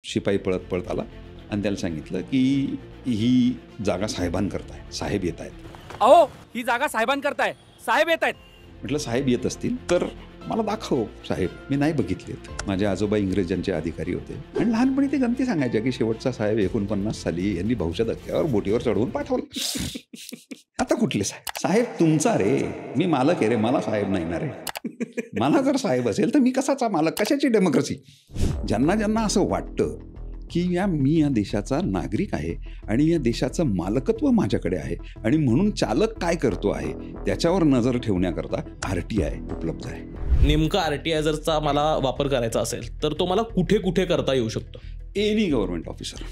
शिपाई पळत पळत आला आणि त्याला सांगितलं की ही जागा साहेबांकरताय, साहेब येत आहेत. अहो, ही जागा साहेबांकरताय, साहेब येत आहेत. म्हटलं साहेब येत असतील तर मला दाखव साहेब, मी नाही बघितलेत. माझे आजोबा इंग्रजांचे अधिकारी होते आणि लहानपणी ते गमती सांगायच्या की शेवटचा साहेब 49 साली यांनी भाऊच्या धक्क्यावर बोटीवर चढवून पाठवलं. आता कुठले साहेब? साहेब तुमचा रे, मी मालक आहे रे, मला साहेब नाही ना रे. मला जर साहेब असेल तर मी कसाचा मालक, कशाची डेमोक्रेसी? ज्यांना ज्यांना असं वाटतं की मी या देशाचा नागरिक आहे आणि या देशाचं मालकत्व माझ्याकडे आहे आणि म्हणून चालक काय करतो आहे त्याच्यावर नजर ठेवण्याकरता RTI उपलब्ध आहे. नेमका RTI जरचा मला वापर करायचा असेल तर तो मला कुठे कुठे करता येऊ शकतो? Any government officer,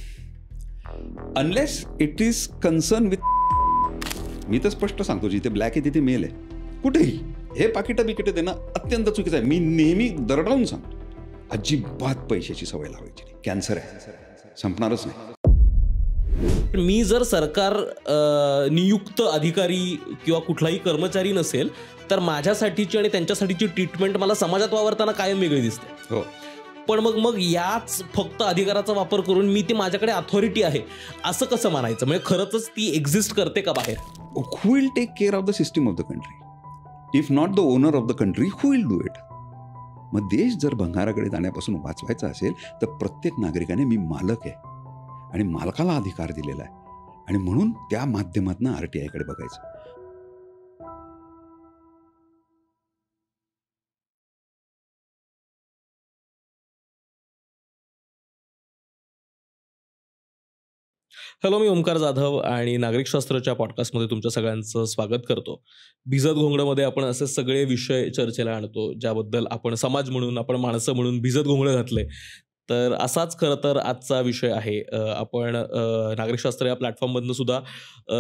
unless it is concern with, मी तर स्पष्ट सांगतो, जिथे ब्लॅक आहे तिथे मेल आहे. कुठेही हे पाकिटं बिकिटं देणं अत्यंत चुकीचं आहे. मी नेहमी दरडावून सांगतो, अजिबात पैशाची सवय लावायची नाही. कॅन्सर आहे, संपणारच नाही. मी जर सरकार नियुक्त अधिकारी किंवा कुठलाही कर्मचारी नसेल तर माझ्यासाठीची आणि त्यांच्यासाठीची ट्रीटमेंट मला समाजात वावरताना कायम वेगळी दिसते. हो, पण मग याच फक्त अधिकाराचा वापर करून मी ती माझ्याकडे अथॉरिटी आहे असं कसं मानायचं? म्हणजे खरंच ती एक्झिस्ट करते का बाहेर? Who will take care of the system of the country? If not the owner of the country, who will do it? मग देश जर भंगाराकडे जाण्यापासून वाचवायचा असेल तर प्रत्येक नागरिकाने मी मालक आहे आणि मालकाला अधिकार दिलेला आहे आणि म्हणून त्या माध्यमातून RTI कडे बघायचं. हॅलो, मी ओमकार जाधव आणि नागरिकशास्त्राच्या पॉडकास्टमध्ये तुमच्या सगळ्यांचं स्वागत करतो. भिजत घोंगडमध्ये आपण असे सगळे विषय चर्चेला आणतो ज्याबद्दल आपण समाज म्हणून, आपण माणसं म्हणून भिजत घोंगडं घातले. तर असाच खरं तर आजचा विषय आहे. आपण नागरिकशास्त्र या प्लॅटफॉर्ममधनं सुद्धा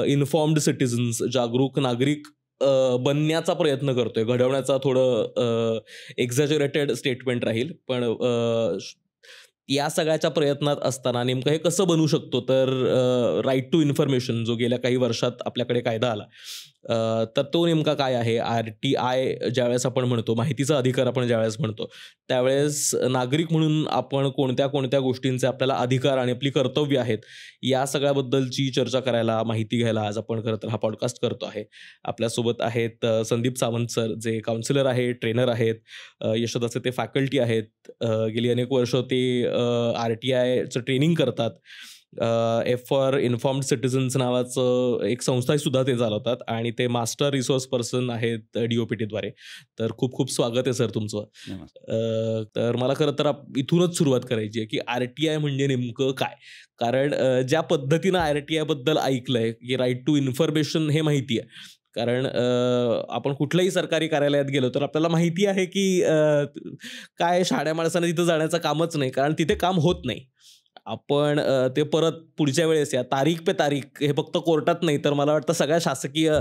इन्फॉर्म्ड सिटिझन्स, जागरूक नागरिक बनण्याचा प्रयत्न करतोय. घडवण्याचा थोडं एक्झॅजरेटेड स्टेटमेंट राहील, पण या सगळ्याच्या प्रयत्नात असताना नेमकं हे कसं बनू शकतो? तर राईट टू इन्फॉर्मेशन जो गेल्या काही वर्षात आपल्याकडे कायदा आला, तर तो नेमका काय आहे? RTI ज्यावेळेस आपण म्हणतो, माहितीचा अधिकार आपण ज्यावेळेस म्हणतो, त्यावेळेस नागरिक म्हणून आपण कोणत्या कोणत्या गोष्टींचे आपल्याला अधिकार आणि आपली कर्तव्य आहेत या सगळ्याबद्दलची चर्चा करायला, माहिती घ्यायला आज आपण खरं तर हा पॉडकास्ट करतो आहे. आपल्यासोबत आहेत संदीप सावंत सर, जे काउन्सिलर आहेत, ट्रेनर आहेत, यशोदाचे ते फॅकल्टी आहेत. गेली अनेक वर्ष ते RTIचं ट्रेनिंग करतात. F फॉर इन्फॉर्म्ड सिटिझन्स नावाचं एक संस्थासुद्धा ते चालवतात आणि ते मास्टर रिसोर्स पर्सन आहेत DOPTद्वारे. तर खूप खूप स्वागत आहे सर तुमचं. तर मला खरं तर इथूनच सुरुवात करायची आहे की RTI म्हणजे नेमकं काय? कारण ज्या पद्धतीनं RTI बद्दल ऐकलंय की राईट टू इन्फॉर्मेशन हे माहिती आहे, कारण आपण कुठल्याही सरकारी कार्यालयात गेलो तर आपल्याला माहिती आहे की काय शाड्या माणसाने तिथं जाण्याचं कामच नाही, कारण तिथे काम होत नाही. आपण ते परत पुढच्या वेळेस या तारीख पे तारीख हे फक्त कोर्टात नाही तर मला वाटतं सगळ्या शासकीय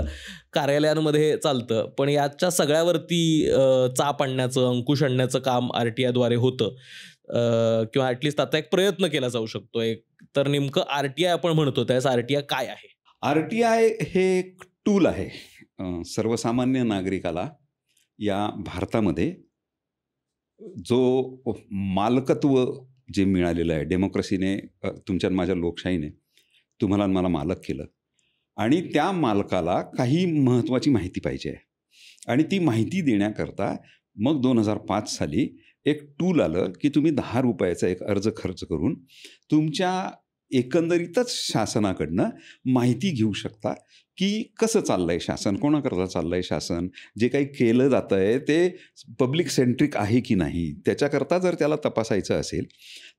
कार्यालयांमध्ये चालतं. पण याच्या सगळ्यावरती चाप आणण्याचं, अंकुश आणण्याचं काम RTIद्वारे होतं, किंवा ॲटलिस्ट आता एक प्रयत्न केला जाऊ शकतो. तर नेमकं RTI आपण म्हणतो, त्यावेळेस RTI काय आहे? RTI हे एक टूल आहे. सर्वसामान्य नागरिकाला या भारतामध्ये जो मालकत्व जे मिळालेलं आहे, डेमोक्रेसीने, तुमच्या माझ्या लोकशाहीने तुम्हाला मला मालक केलं आणि त्या मालकाला काही महत्त्वाची माहिती पाहिजे आहे आणि ती माहिती देण्याकरता मग 2005 साली एक टूल आलं की तुम्ही ₹10 एक अर्ज खर्च करून तुमच्या एकंदरीतच शासनाकडनं माहिती घेऊ शकता की कसं चाललंय शासन, कोणाकरता चाललंय शासन, जे काही केलं जातं आहे ते पब्लिक सेंट्रिक आहे की नाही, त्याच्याकरता जर त्याला तपासायचं असेल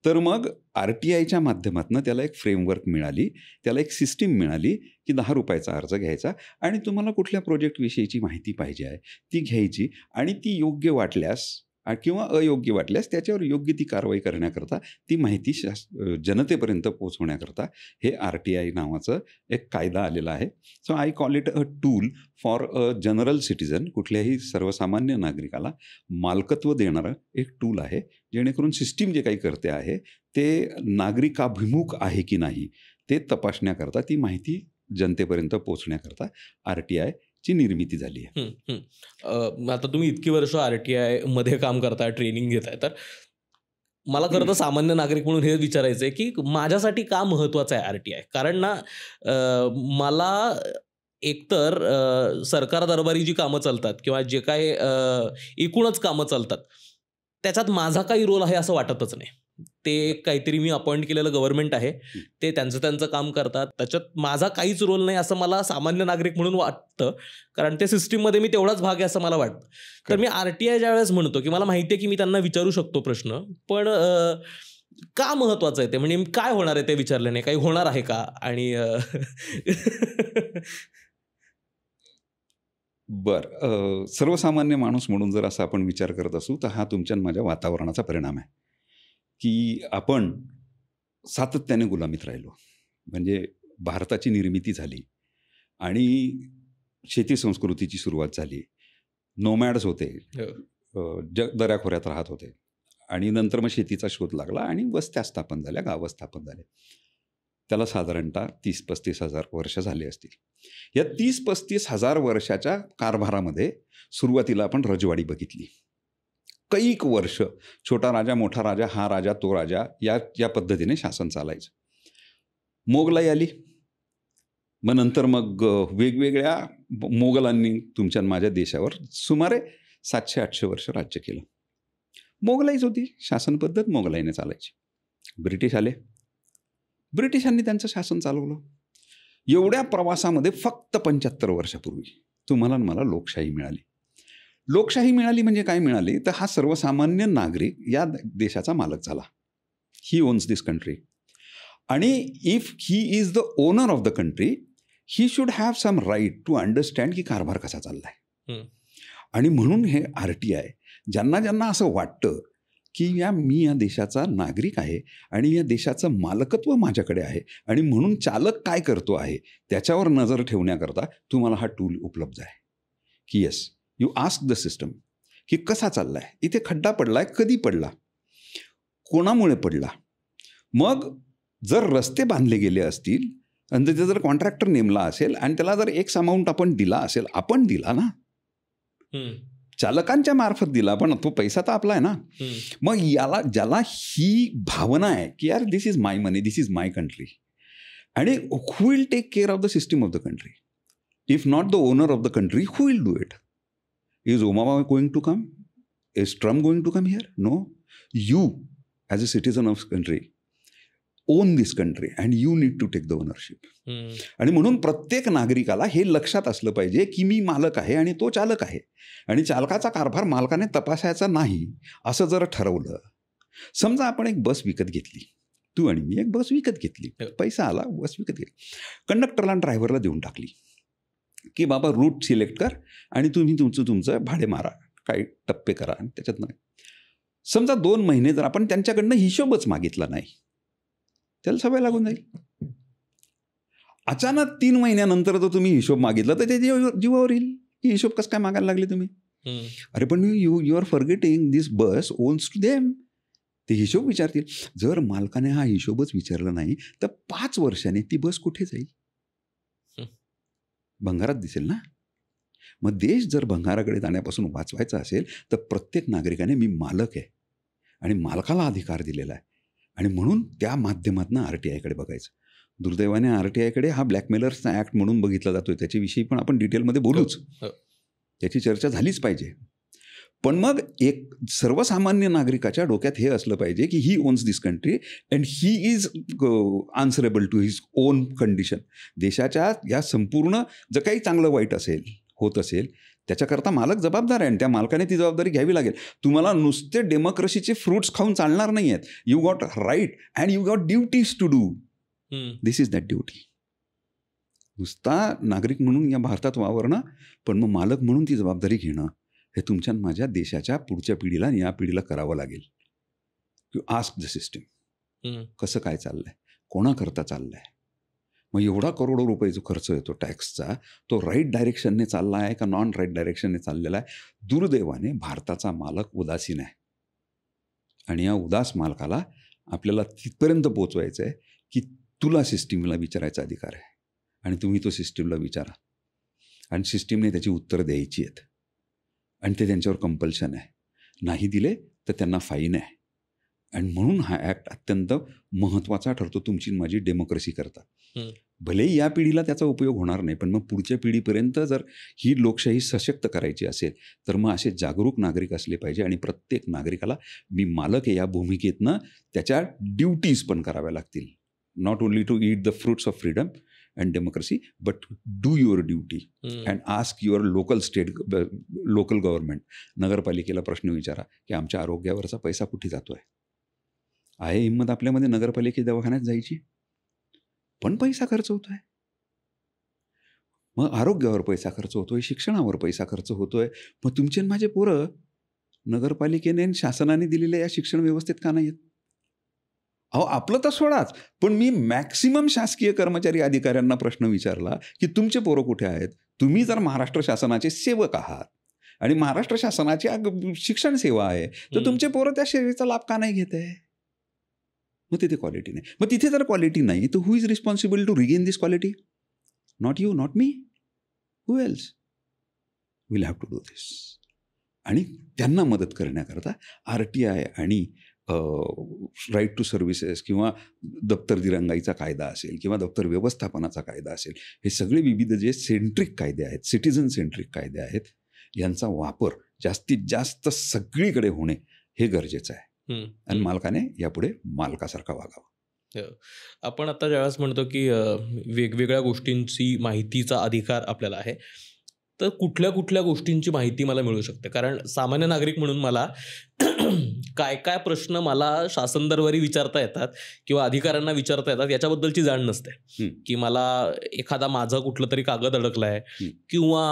तर मग RTIच्या माध्यमातून त्याला एक फ्रेमवर्क मिळाली, त्याला एक सिस्टीम मिळाली की ₹10 अर्ज घ्यायचा आणि तुम्हाला कुठल्या प्रोजेक्टविषयीची माहिती पाहिजे आहे ती घ्यायची आणि ती योग्य वाटल्यास किंवा अयोग्य वाटल्यास त्याच्यावर योग्य ती कारवाई करण्याकरता, ती माहिती जनतेपर्यंत पोहोचवण्याकरता हे RTI नावाचं एक कायदा आलेला आहे. So I call it a tool for a general citizen. कुठल्याही सर्वसामान्य नागरिकाला मालकत्व देणारं एक टूल आहे, जेणेकरून सिस्टीम जे काही करते आहे ते नागरिकाभिमुख आहे की नाही ते तपासण्याकरता, ती माहिती जनतेपर्यंत पोहोचण्याकरता RTI ची निर्मिती झाली आहे. आता तुम्ही इतकी वर्ष RTI मध्ये काम करताय, ट्रेनिंग घेताय, तर मला खरं तर सामान्य नागरिक म्हणून हे विचारायचं आहे की माझ्यासाठी का महत्त्वाचं आहे RTI. कारण ना मला एकतर सरकार दरबारी जी कामं चालतात किंवा जे काय एकूणच कामं चालतात त्याच्यात माझा काही रोल आहे असं वाटतच नाही. ते काहीतरी मी अपॉइंट केलेलं गव्हर्नमेंट आहे, ते त्यांचं काम करतात, त्याच्यात माझा काहीच रोल नाही असं मला सामान्य नागरिक म्हणून वाटतं. कारण त्या सिस्टीममध्ये मी तेवढाच भाग आहे असं मला वाटतं. तर मी RTI ज्यावेळेस म्हणतो की मला माहिती आहे की मी त्यांना विचारू शकतो प्रश्न, पण का महत्वाचं आहे ते, म्हणजे काय होणार आहे ते विचारल्याने, काही होणार आहे का? आणि सर्वसामान्य माणूस म्हणून जर असा आपण विचार करत असू तर हा तुमच्या माझ्या वातावरणाचा परिणाम आहे की आपण सातत्याने गुलामीत राहिलो. म्हणजे भारताची निर्मिती झाली आणि शेती संस्कृतीची सुरुवात झाली, नोमॅड्स होते, दऱ्याखोऱ्यात राहत होते आणि नंतर मग शेतीचा शोध लागला आणि वस्त्या स्थापन झाल्या, गावं स्थापन झाले. त्याला साधारणतः 30-35 हजार वर्ष झाले असतील. या 30-35 हजार वर्षाच्या कारभारामध्ये सुरुवातीला आपण रजवाडी बघितली. कैक वर्ष छोटा राजा, मोठा राजा, हा राजा, तो राजा, या पद्धतीने शासन चालायचं. मोगलाई आली, मग नंतर मग वेगवेगळ्या मोगलांनी तुमच्या माझ्या देशावर सुमारे 700-800 वर्ष राज्य केलं. मोगलाईच होती शासन पद्धत, मोगलाईने चालायची. ब्रिटिश आले, ब्रिटिशांनी त्यांचं शासन चालवलं. एवढ्या प्रवासामध्ये फक्त 75 वर्षापूर्वी तुम्हाला मला लोकशाही मिळाली. लोकशाही मिळाली म्हणजे काय मिळाली तर हा सर्वसामान्य नागरिक या देशाचा मालक झाला. ही ओन्स दिस कंट्री आणि if he is the owner of the country he should have some right to understand की कारभार कसा चाललाय. आणि म्हणून हे RTI ज्यांना ज्यांना असं वाटतं की मी या देशाचा नागरिक आहे आणि या देशाचं मालकत्व माझ्याकडे आहे आणि म्हणून चालक काय करतो आहे त्याच्यावर नजर ठेवण्याकरता तुम्हाला हा टूल उपलब्ध आहे की yes you ask the system की कसा चालला आहे, इथे खड्डा पडला आहे, कधी पडला, कोणामुळे पडला. मग जर रस्ते बांधले गेले असतील आणि तिथे जर कॉन्ट्रॅक्टर नेमला असेल आणि त्याला जर एक्स अमाऊंट आपण दिला असेल, आपण दिला ना, चालकांच्या मार्फत दिला, पण तो पैसा तर आपला आहे ना. मग ज्याला ही भावना आहे की यार this is my money, this is my country, आणि who will take care of the system of the country if not the owner of the country, who will do it? Is Obama going to come? Is Trump going to come here? No. You as a citizen of country own this country and you need to take the ownership. आणि म्हणून प्रत्येक नागरिकाला हे लक्षात असलं पाहिजे की मी मालक आहे आणि तो चालक आहे आणि चालकाचा कारभार मालकाने तपासायचा नाही असं जर ठरवलं. समजा आपण एक बस विकत घेतली, तू आणि मी एक बस विकत घेतली, पैसा आला, बस विकत घेतली, कंडक्टरला आणि ड्रायव्हरला देऊन टाकली की बाबा रूट सिलेक्ट कर आणि तुम्ही तुमचं भाडे मारा, काही टप्पे करा आणि त्याच्यात नाही. समजा 2 महिने जर आपण त्यांच्याकडनं हिशोबच मागितला नाही, त्याला सवय लागून जाईल. अचानक 3 महिन्यानंतर जर तुम्ही हिशोब मागितला तर ते जीवावर येईल की हिशोब कसं काय मागायला लागले तुम्ही. अरे पण you are forgetting this belongs to them. ते हिशोब विचारतील. जर मालकाने हा हिशोबच विचारला नाही तर 5 वर्षांनी ती बस कुठे जाईल? भंगारात दिसेल ना. मग देश जर भंगाराकडे जाण्यापासून वाचवायचा असेल तर प्रत्येक नागरिकाने मी मालक आहे आणि मालकाला अधिकार दिलेला आहे आणि म्हणून त्या माध्यमातून RTIकडे बघायचं. दुर्दैवाने RTIकडे हा ब्लॅकमेलर्सचा ॲक्ट म्हणून बघितला जातोय. त्याच्याविषयी पण आपण डिटेलमध्ये बोलूच, त्याची चर्चा झालीच पाहिजे. पण मग एक सर्वसामान्य नागरिकाच्या डोक्यात हे असलं पाहिजे की he owns this country and he is answerable to his own condition. देशाच्या या संपूर्ण जर काही चांगलं वाईट असेल होत असेल त्याच्याकरता मालक जबाबदार आहे आणि त्या मालकाने ती जबाबदारी घ्यावी लागेल. तुम्हाला नुसते डेमोक्रेसीचे फ्रूट्स खाऊन चालणार नाही आहेत. You got right and you got duties to do. This is that duty. नुसता नागरिक म्हणून या भारतात वावरणं, पण मग मालक म्हणून ती जबाबदारी घेणं हे तुमच्या माझ्या देशाच्या पुढच्या पिढीला आणि या पिढीला करावं लागेल. यू आस्क द सिस्टम कसं काय चाललंय, कोणाकरता चाललंय. मग एवढा करोडो रुपये जो खर्च येतो टॅक्सचा, तो राईट डायरेक्शनने चालला आहे का नॉन राईट डायरेक्शनने चाललेला आहे. दुर्दैवाने भारताचा मालक उदासीन आहे आणि या उदास मालकाला आपल्याला तिथपर्यंत पोचवायचं आहे की तुला सिस्टीमला विचारायचा अधिकार आहे आणि तुम्ही तो सिस्टीमला विचारा आणि सिस्टीमने त्याची उत्तरं द्यायची आहेत आणि ते त्यांच्यावर कंपल्शन आहे. नाही दिले तर त्यांना फाईन आहे आणि म्हणून हा ॲक्ट अत्यंत महत्त्वाचा ठरतो तुमची माझी डेमोक्रेसी करता. भलेही या पिढीला त्याचा उपयोग होणार नाही, पण मग पुढच्या पिढीपर्यंत जर ही लोकशाही सशक्त करायची असेल तर मग असे जागरूक नागरिक असले पाहिजे. आणि प्रत्येक नागरिकाला मी मालक आहे या भूमिकेतनं त्याच्या ड्युटीज पण कराव्या लागतील. Not only to eat the fruits of freedom and democracy, but do your duty and ask your local government. नगरपालिकेला प्रश्न विचारा की आमच्या आरोग्यावरचा पैसा कुठे जातो आहे हिंमत आपल्यामध्ये नगरपालिके दवाखान्यात जायची, पण पैसा खर्च होतोय. मग आरोग्यावर पैसा खर्च होतोय, शिक्षणावर पैसा खर्च होतोय. मग तुमचे माझे पोरं नगरपालिकेने शासनाने दिलेल्या या शिक्षण व्यवस्थेत का नाही आहेत? अहो आपलं तर सोडाच, पण मी मॅक्सिमम शासकीय कर्मचारी अधिकाऱ्यांना प्रश्न विचारला की तुमचे पोरं कुठे आहेत? तुम्ही जर महाराष्ट्र शासनाचे सेवक आहात आणि महाराष्ट्र शासनाची शिक्षण सेवा आहे तर तुमचे पोरं त्या सेवेचा लाभ का नाही घेत आहे? मग तिथे क्वालिटी नाही. मग तिथे जर क्वालिटी नाही तर who is responsible to regain this quality? Not you, not me. Who else will have to do this. आणि त्यांना मदत करण्याकरता RTI आणि राईट टू सर्व्हिसेस किंवा दप्तर दिरंगाईचा कायदा असेल किंवा दप्तर व्यवस्थापनाचा कायदा असेल, हे सगळे विविध जे सेंट्रिक कायदे आहेत, सिटिझन सेंट्रिक कायदे आहेत, यांचा वापर जास्तीत जास्त सगळीकडे होणे हे गरजेचं आहे. आणि मालकाने यापुढे मालकासारखा वागावा. आपण आता ज्यावेळेस म्हणतो की वेगवेगळ्या गोष्टींची माहितीचा अधिकार आपल्याला आहे, तर कुठल्या कुठल्या गोष्टींची माहिती मला मिळू शकते? कारण सामान्य नागरिक म्हणून मला काय काय प्रश्न मला शासन दरबारी विचारता येतात किंवा अधिकाऱ्यांना विचारता येतात याच्याबद्दलची जाण नसते. की मला एखादा माझा कुठलं तरी कागद अडकलाय किंवा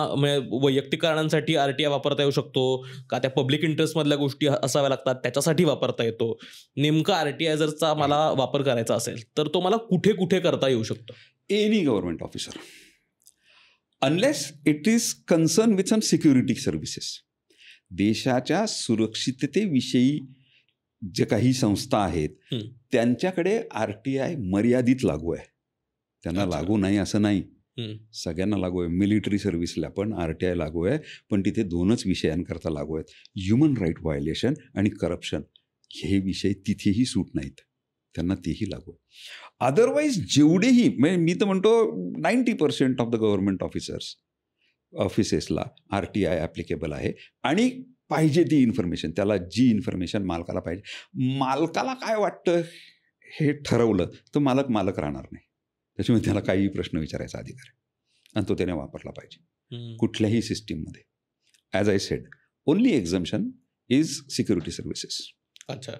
वैयक्तिक कारणांसाठी RTI वापरता येऊ शकतो का, त्या पब्लिक इंटरेस्टमधल्या गोष्टी असाव्या लागतात त्याच्यासाठी वापरता येतो. नेमका RTI जरचा मला वापर करायचा असेल तर तो मला कुठे कुठे करता येऊ शकतो? Any government officer, unless it is concern with some security services. देशाच्या सुरक्षिततेविषयी जे काही संस्था आहेत त्यांच्याकडे RTI मर्यादित लागू आहे. त्यांना लागू नाही असं नाही, सगळ्यांना लागू आहे. मिलिटरी सर्व्हिसला पण RTI लागू आहे, पण तिथे 2च विषयांकरता लागू आहेत, ह्युमन राईट व्हायोलेशन आणि करप्शन. हे विषय तिथेही सूट नाहीत, त्यांना तेही लागू आहे. अदरवाईज जेवढेही म्हणजे मी तर म्हणतो 90% ऑफ द गव्हर्नमेंट ऑफिसेसला RTI ॲप्लिकेबल आहे. आणि पाहिजे ती इन्फॉर्मेशन, त्याला जी इन्फॉर्मेशन मालकाला पाहिजे, मालकाला काय वाटतं हे ठरवलं तर मालक राहणार नाही. त्याच्यामुळे त्याला काहीही प्रश्न विचारायचा अधिकार आहे आणि तो त्याने वापरला पाहिजे कुठल्याही सिस्टीममध्ये. As I said, only exemption is security services. अच्छा,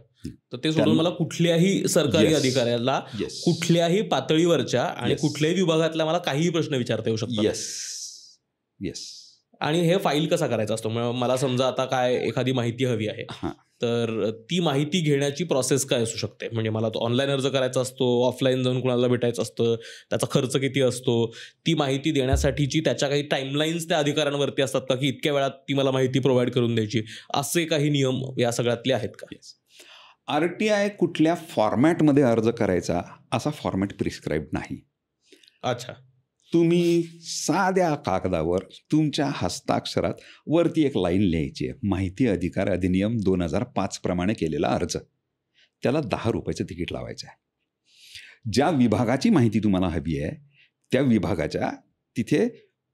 तर ते सोडून मला कुठल्याही सरकारी अधिकाऱ्याला कुठल्याही पातळीवरच्या आणि कुठल्याही विभागातल्या मला काहीही प्रश्न विचारता येऊ शकतो? येस. आणि हे फाईल कसा करायचा असतो? मला समजा आता काय एखादी माहिती हवी आहे तर ती माहिती घेण्याची प्रोसेस काय असू शकते? म्हणजे मला तो ऑनलाईन अर्ज करायचा असतो, ऑफलाईन जाऊन कुणाला भेटायचं असतं, त्याचा खर्च किती असतो, ती माहिती देण्यासाठीची त्याच्या काही टाईमलाईन्स त्या अधिकाऱ्यांवरती असतात का की इतक्या वेळात ती मला माहिती प्रोव्हाइड करून द्यायची, असे काही नियम या सगळ्यातले आहेत का? RTI कुठल्या फॉर्मॅटमध्ये अर्ज करायचा असा फॉर्मॅट प्रिस्क्राईब नाही. अच्छा, तुम्ही साध्या कागदावर तुमच्या हस्ताक्षरात वरती एक लाईन लिहायची आहे, माहिती अधिकार अधिनियम 2005 प्रमाणे केलेला अर्ज. त्याला 10 रुपयाचं तिकीट लावायचं आहे. ज्या विभागाची माहिती तुम्हाला हवी आहे त्या विभागाच्या तिथे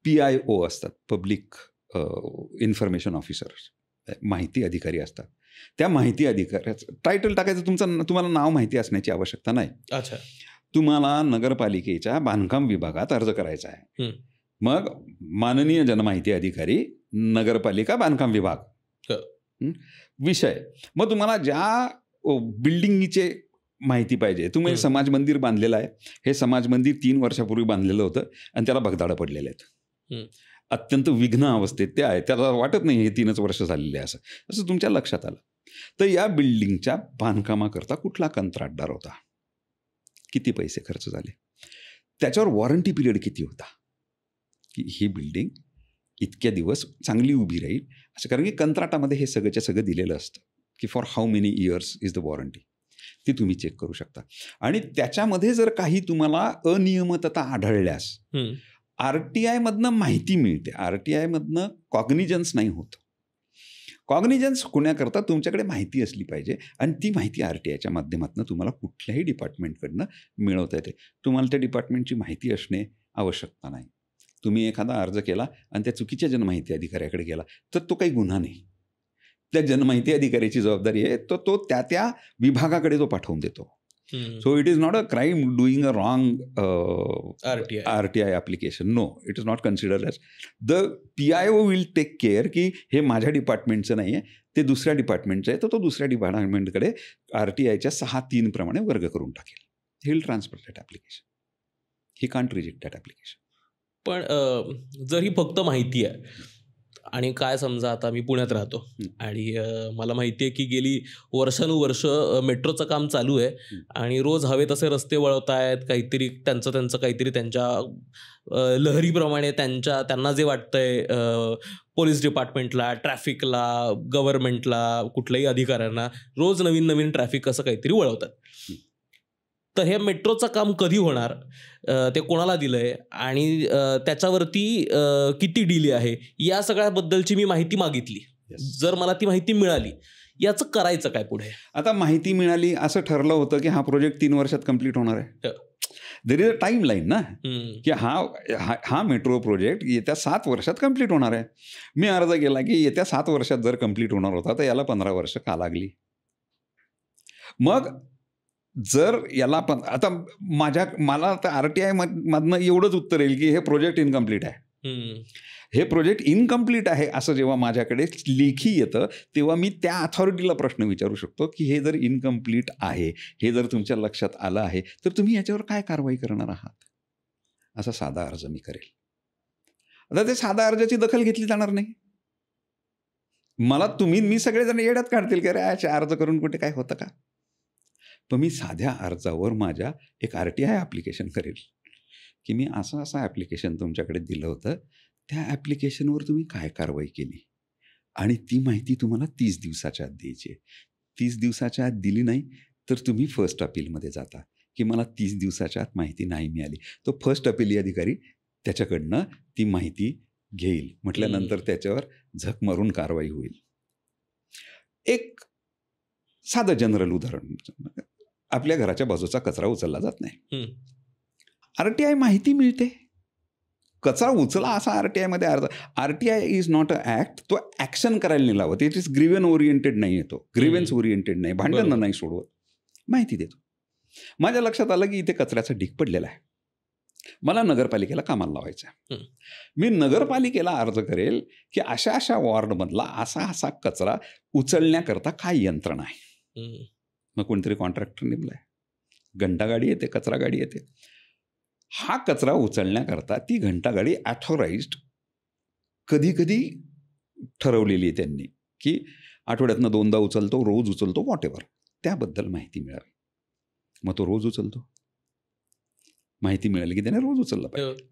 PIO असतात, पब्लिक इन्फॉर्मेशन ऑफिसर, माहिती अधिकारी असतात. त्या माहिती अधिकाऱ्याचं टायटल टाकायचं, तुम्हाला नाव माहिती असण्याची आवश्यकता नाही. अच्छा, तुम्हाला नगरपालिकेच्या बांधकाम विभागात अर्ज करायचा आहे, मग माननीय जनमाहिती अधिकारी, नगरपालिका बांधकाम विभाग, विषय. मग तुम्हाला ज्या बिल्डिंगचे माहिती पाहिजे, तुम्ही समाज मंदिर बांधलेलं आहे, हे समाज मंदिर 3 वर्षापूर्वी बांधलेलं होतं आणि त्याला भगदाडं पडलेले आहेत, अत्यंत विघ्न अवस्थेत ते आहे, त्याला वाटत नाही हे 3च वर्ष झालेले आहे असं तुमच्या लक्षात आलं. तर या बिल्डिंगच्या बांधकामाकरता कुठला कंत्राटदार होता, किती पैसे खर्च झाले, त्याच्यावर वॉरंटी पिरियड किती होता, की ही बिल्डिंग इतक्या दिवस चांगली उभी राहील असं. कारण की कंत्राटामध्ये हे सगळंच्या सगळं दिलेलं असतं की for how many years is the warranty. ती तुम्ही चेक करू शकता. आणि त्याच्यामध्ये जर काही तुम्हाला अनियमितता आढळल्यास RTI मधनं माहिती मिळते, RTI मधनं कॉग्निजन्स नाही होत. कॉग्निजन्स होण्याकरता तुमच्याकडे माहिती असली पाहिजे आणि ती माहिती RTIच्या माध्यमातून तुम्हाला कुठल्याही डिपार्टमेंटकडनं मिळवता येते. तुम्हाला त्या डिपार्टमेंटची माहिती असणे आवश्यकता नाही. तुम्ही एखादा अर्ज केला आणि त्या चुकीच्या जनमाहिती अधिकाऱ्याकडे गेला तर तो काही गुन्हा नाही. त्या जनमाहिती अधिकाऱ्याची जबाबदारी आहे, तो त्या विभागाकडे तो पाठवून देतो. So it is not a crime doing a wrong RTI application. No, it is not considered as. The PIO will take care की हे माझ्या डिपार्टमेंटचं नाही आहे, ते दुसऱ्या डिपार्टमेंटचं आहे, तर तो दुसऱ्या डिपार्टमेंटकडे RTIच्या 6(3) प्रमाणे वर्ग करून टाकेल. He will transfer that application. He can't reject that application. पण जर ही फक्त माहिती आहे आणि काय समजा आता मी पुण्यात राहतो आणि मला माहिती आहे की गेली वर्षानुवर्ष मेट्रोचं काम चालू आहे आणि रोज हवे तसे रस्ते वळवतायत, काहीतरी त्यांचं काहीतरी त्यांच्या लहरीप्रमाणे त्यांना जे वाटतंय पोलीस डिपार्टमेंटला, ट्रॅफिकला, गव्हर्नमेंटला, कुठल्याही अधिकाऱ्यांना रोज नवीन ट्रॅफिक असं काहीतरी वळवतात. तर हे मेट्रोचं काम कधी होणार, ते कोणाला दिलंय आणि त्याच्यावरती किती डिले आहे, या सगळ्याबद्दलची मी माहिती मागितली. जर मला ती माहिती मिळाली, याचं करायचं काय पुढे? आता माहिती मिळाली, असं ठरलं होतं की हा प्रोजेक्ट 3 वर्षात कम्प्लीट होणार आहे. There is a time line ना, की हा मेट्रो प्रोजेक्ट येत्या 7 वर्षात कम्प्लीट होणार आहे. मी अर्ज केला की येत्या 7 वर्षात जर कम्प्लीट होणार होता तर याला 15 वर्ष का लागली? मग जर याला पण आता मला आता RTI मधनं एवढंच उत्तर येईल की हे प्रोजेक्ट इनकम्प्लीट आहे. हे प्रोजेक्ट इनकम्प्लीट आहे असं जेव्हा माझ्याकडे लेखी येतं तेव्हा मी त्या अथॉरिटीला प्रश्न विचारू शकतो की हे जर इनकम्प्लीट आहे, हे जर तुमच्या लक्षात आलं आहे तर तुम्ही याच्यावर काय कारवाई करणार आहात? असा साधा अर्ज मी करेल. आता ते साधा अर्जाची दखल घेतली जाणार नाही. मी सगळेजण येड्यात काढतील की अरे अशा अर्ज करून कुठे काय होतं का? पण मी साध्या अर्जावर माझ्या एक RTI ॲप्लिकेशन करेल की मी असं ॲप्लिकेशन तुमच्याकडे दिलं होतं, त्या ॲप्लिकेशनवर तुम्ही काय कारवाई केली आणि ती माहिती तुम्हाला 30 दिवसाच्या आत द्यायची आहे. 30 दिवसाच्या आत दिली नाही तर तुम्ही फर्स्ट अपीलमध्ये जाता की मला 30 दिवसाच्या आत माहिती नाही मिळाली. तो फर्स्ट अपील अधिकारी त्याच्याकडनं ती माहिती घेईल. म्हटल्यानंतर त्याच्यावर झक मारून कारवाई होईल. एक साधं जनरल उदाहरण, आपल्या घराच्या बाजूचा कचरा उचलला जात नाही, RTI माहिती मिळते, कचरा उचला असा RTI मध्ये अर्ज. RTI is not a act, तो ॲक्शन करायला नाही लावत. इट इज ग्रीवन ओरिएंटेड नाही आहे, तो ग्रीवेन्स ओरिएंटेड नाही, भांडण नाही सोडवत, माहिती देतो. माझ्या लक्षात आलं की इथे कचऱ्याचा ढीग पडलेला आहे, मला नगरपालिकेला कामाला लावायचं आहे. मी नगरपालिकेला अर्ज करेल की अशा वॉर्डमधला असा कचरा उचलण्याकरता काय यंत्रणा आहे. मग कोणतरी कॉन्ट्रॅक्टर नेमलाय, घंटागाडी येते, कचरा गाडी येते. हा कचरा उचलण्याकरता ती घंटागाडी ॲथॉराइज्ड कधी ठरवलेली आहे त्यांनी की आठवड्यातनं 2दा उचलतो, रोज उचलतो, वॉटेवर, त्याबद्दल माहिती मिळावी. मग तो रोज उचलतो, माहिती मिळाली की त्याने रोज उचलला पाहिजे.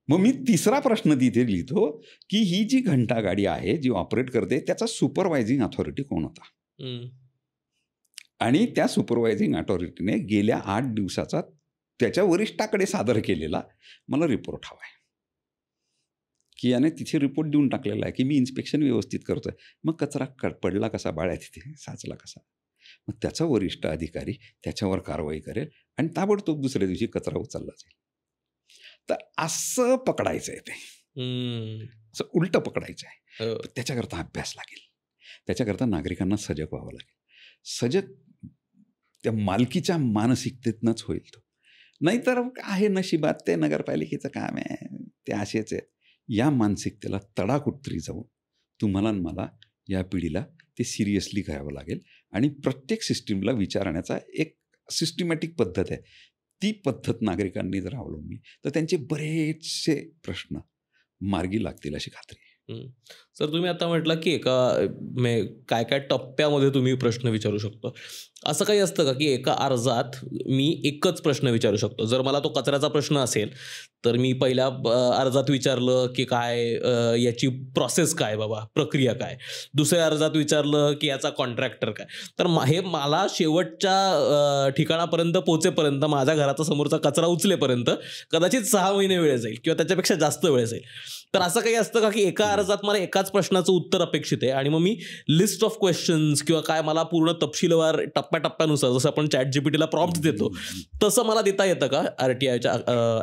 मग मी तिसरा प्रश्न तिथे लिहितो की ही जी घंटागाडी आहे जी ऑपरेट करते त्याचा सुपरवायझिंग अथॉरिटी कोण होता आणि त्या सुपरवायझिंग अथॉरिटीने गेल्या 8 दिवसाचा त्याच्या वरिष्ठाकडे सादर केलेला मला रिपोर्ट हवा आहे की याने तिथे रिपोर्ट देऊन टाकलेला आहे की मी इन्स्पेक्शन व्यवस्थित करतोय. मग कचरा पडला कसा, बाळ्या तिथे साचला कसा? मग त्याचा वरिष्ठ अधिकारी त्याच्यावर कारवाई करेल आणि ताबडतोब दुसऱ्या दिवशी कचरा उचलला जाईल. तर असं पकडायचं आहे, ते असं उलटं पकडायचं आहे. त्याच्याकरता अभ्यास लागेल, त्याच्याकरता नागरिकांना सजग व्हावं लागेल. सजग त्या मालकीच्या मानसिकतेतनंच होईल तो. नाहीतर आहे नशिबात, ते नगरपालिकेचं काम आहे, ते असेच आहेत. या मानसिकतेला तडा कुठतरी जाऊन तुम्हाला आणि मला, या पिढीला ते सिरियसली घ्यावं लागेल आणि प्रत्येक सिस्टीमला विचारण्याचा एक सिस्टमॅटिक पद्धत आहे. ती पद्धत नागरिकांनी जर अवलंबली तर त्यांचे बरेचसे प्रश्न मार्गी लागतील अशी खात्री आहे. सर, तुम्ही आता म्हटलं की काय टप्प्यामध्ये तुम्ही प्रश्न विचारू शकतो. असं काही असतं का की एका अर्जात मी एकच प्रश्न विचारू शकतो? जर मला तो कचऱ्याचा प्रश्न असेल तर मी पहिल्या अर्जात विचारलं की काय याची प्रोसेस काय बाबा, प्रक्रिया काय. दुसऱ्या अर्जात विचारलं की याचा कॉन्ट्रॅक्टर काय. तर हे मला शेवटच्या ठिकाणापर्यंत पोहोचेपर्यंत, माझ्या घराचा समोरचा कचरा उचलेपर्यंत कदाचित 6 महिने वेळ जाईल किंवा त्याच्यापेक्षा जास्त वेळ जाईल. तर असं काही असतं का की एका अर्जात मला एकाच प्रश्नाचं उत्तर अपेक्षित आहे आणि मग मी लिस्ट ऑफ क्वेश्चन्स किंवा काय मला पूर्ण तपशीलवार टप्प्याटप्प्यानुसार जसं आपण ChatGPTला प्रॉम्प्ट देतो तसं मला देता येतं का RTIच्या